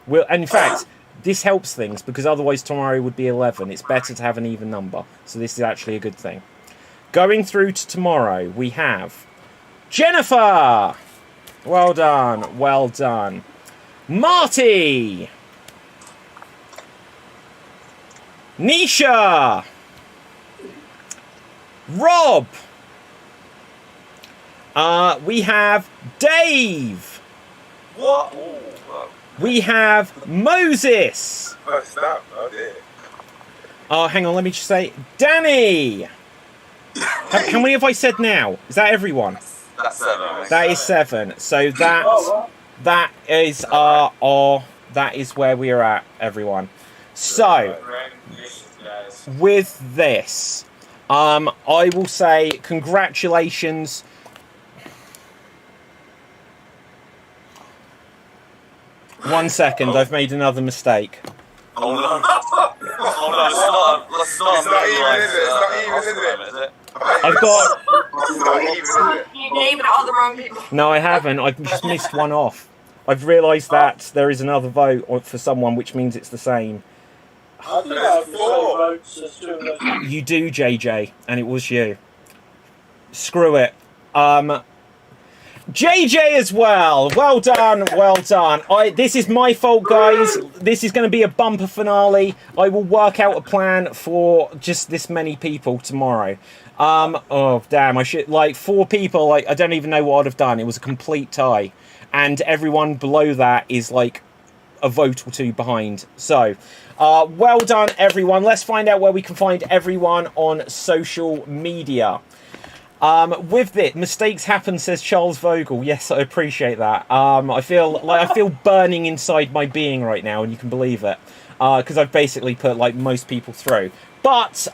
Speaker 6: And in fact, this helps things, because otherwise tomorrow would be 11. It's better to have an even number. So this is actually a good thing. Going through to tomorrow, we have Jennifer! Well done. Marty! Nisha! Rob! We have Dave!
Speaker 2: What?
Speaker 6: We have Moses!
Speaker 11: Oh, stop. Oh, dear.
Speaker 6: Hang on, let me just say, Danny! How many have I said now? Is that everyone?
Speaker 2: That's 7.
Speaker 6: That is 7. So that is where we are at, everyone. So, with this, I will say congratulations. One second, I've made another mistake.
Speaker 2: Oh no! Oh no! It's not even, is it?
Speaker 6: I've got.
Speaker 4: You named all the wrong people.
Speaker 6: No, I haven't. I've just missed one off. I've realised that there is another vote for someone, which means it's the same.
Speaker 7: I think I have the same votes as 2 of those.
Speaker 6: You do, JJ, and it was you. Screw it. JJ as well. Well done. This is my fault, guys. This is going to be a bumper finale. I will work out a plan for just this many people tomorrow. Oh damn! I should 4 people. I don't even know what I'd have done. It was a complete tie, and everyone below that is a vote or 2 behind. So, well done, everyone. Let's find out where we can find everyone on social media. With this, mistakes happen, says Charles Vogel. Yes, I appreciate that. I feel burning inside my being right now, and you can believe it, because I've basically put most people through. But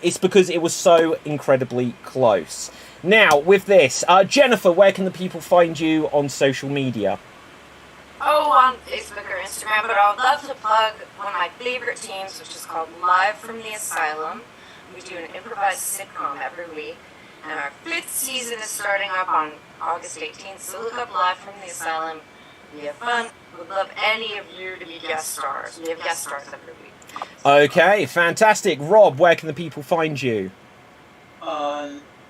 Speaker 6: it's because it was so incredibly close. Now, with this, Jennifer, where can the people find you on social media?
Speaker 4: Oh, on Facebook or Instagram, but I would love to plug one of my favorite teams, which is called Live from the Asylum. We do an improvised sitcom every week. And our 5th season is starting up on August 18th, so look up Live from the Asylum. We have fun. Would love any of you to be guest stars. We have guest stars every week.
Speaker 6: Okay, fantastic. Rob, where can the people find you?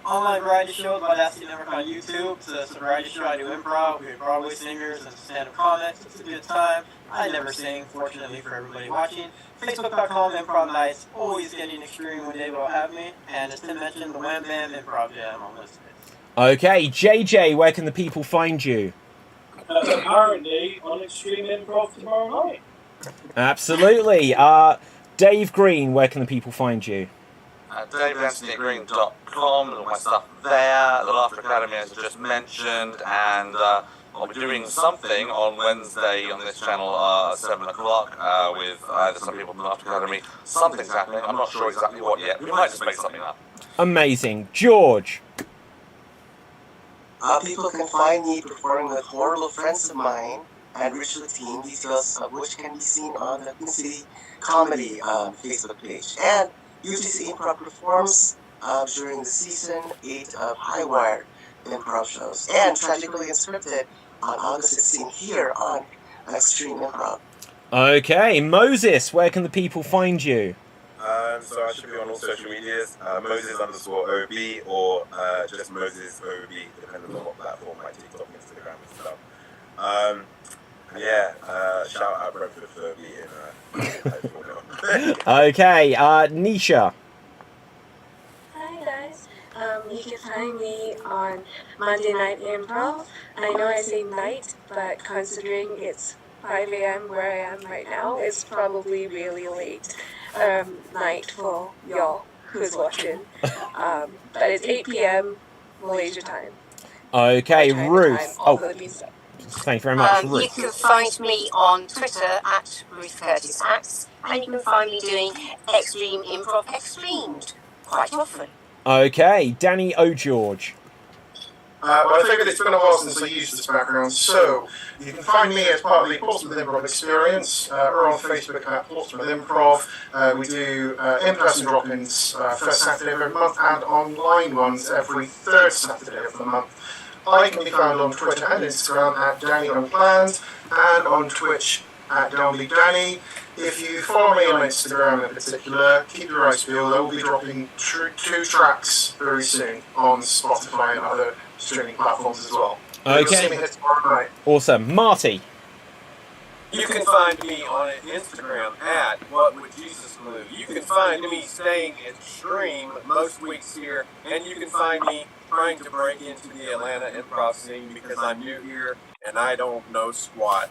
Speaker 8: Online variety show by Asking Network on YouTube. It's a variety show. I do improv. We have Broadway singers and stand-up comics. It's a good time. I never sing, fortunately for everybody watching. Facebook.com, Improv Nights. Always getting extreme when Dave will have me. And as Tim mentioned, the Wham Bam Improv Jam on this.
Speaker 6: Okay, JJ, where can the people find you?
Speaker 7: Apparently on Extreme Improv tomorrow night.
Speaker 6: Absolutely. Dave Green, where can the people find you?
Speaker 2: DavidAnthonyGreen.com, all my stuff there. The Laughter Academy, as I just mentioned, and I'll be doing something on Wednesday on this channel at 7 o'clock with either some people from the Laughter Academy. Something's happening. I'm not sure exactly what yet. We might just make something up.
Speaker 6: Amazing. George.
Speaker 12: People can find me performing with horrible friends of mine and Ritual Team, details of which can be seen on the Queen City Comedy Facebook page. And UTC Improv performs during the season 8 of Highwire improv shows. And Tragically Unscripted on August 16th here on Extreme Improv.
Speaker 6: Okay, Moses, where can the people find you?
Speaker 11: So I should be on all social medias, Moses_OB or just Moses OB, depending on what platform, like TikTok, Instagram, and stuff. Shout out Brentford for beating
Speaker 6: Okay, Nisha.
Speaker 10: Hi guys. You can find me on Monday Night Improv. I know I say night, but considering it's 5 a.m. where I am right now, it's probably really late night for y'all who's watching. But it's 8 p.m. Malaysia time.
Speaker 6: Okay,
Speaker 10: My China
Speaker 6: Ruth.
Speaker 10: time, all Philippines time.
Speaker 6: Thank you very much,
Speaker 3: You
Speaker 6: Ruth.
Speaker 3: can find me on Twitter at Ruth Curtis Acts, and you can find me doing Extreme Improv XStreamed quite often.
Speaker 6: Okay, Danny O'George.
Speaker 1: Well, I figured it's been a while since I used this background, so you can find me as part of the Portsmouth Improv Experience. We're on Facebook at Portsmouth Improv. We do in-person drop-ins first Saturday of every month and online ones every third Saturday of the month. I can be found on Twitter and Instagram at Danny Unplanned and on Twitch at DownBeatDanny. If you follow me on Instagram in particular, keep your eyes peeled. I will be dropping 2 tracks very soon on Spotify and other streaming platforms as well.
Speaker 6: Okay.
Speaker 1: You'll see me here tomorrow night.
Speaker 6: Awesome. Marty.
Speaker 5: You can find me on Instagram at What Would Jesus Glue. You can find me staying extreme most weeks here, and you can find me trying to break into the Atlanta improv scene because I'm new here and I don't know squat.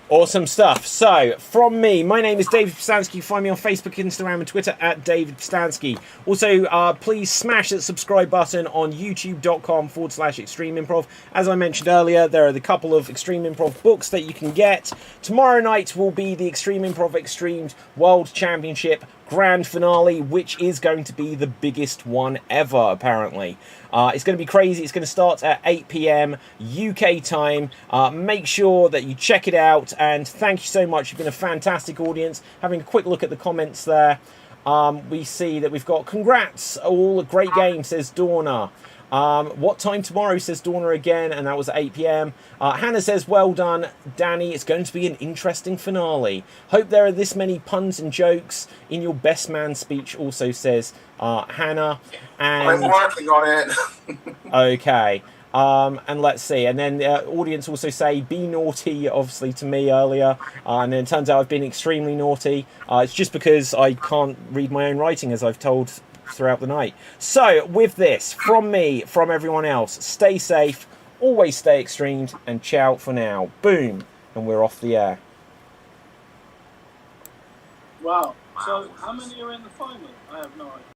Speaker 6: Awesome stuff. So, from me, my name is David Stansky. Find me on Facebook, Instagram, and Twitter at David Stansky. Also, please smash that subscribe button on youtube.com/Extreme Improv. As I mentioned earlier, there are the couple of Extreme Improv books that you can get. Tomorrow night will be the Extreme Improv XStreamed World Championship Grand Finale, which is going to be the biggest one ever, apparently. It's going to be crazy. It's going to start at 8 p.m. UK time. Make sure that you check it out, and thank you so much. You've been a fantastic audience. Having a quick look at the comments there, we see that we've got congrats, all a great game, says Dorna. What time tomorrow, says Dorna again, and that was at 8 p.m. Hannah says, well done, Danny. It's going to be an interesting finale. Hope there are this many puns and jokes in your best man speech, also says Hannah. And
Speaker 1: I'm working on it.
Speaker 6: okay. And let's see. And then the audience also say, be naughty, obviously, to me earlier. And then it turns out I've been extremely naughty. It's just because I can't read my own writing, as I've told throughout the night. So, with this, from me, from everyone else, stay safe, always stay extremed, and ciao for now. Boom. And we're off the air.
Speaker 7: Wow. So, how many are in the final? I have no idea.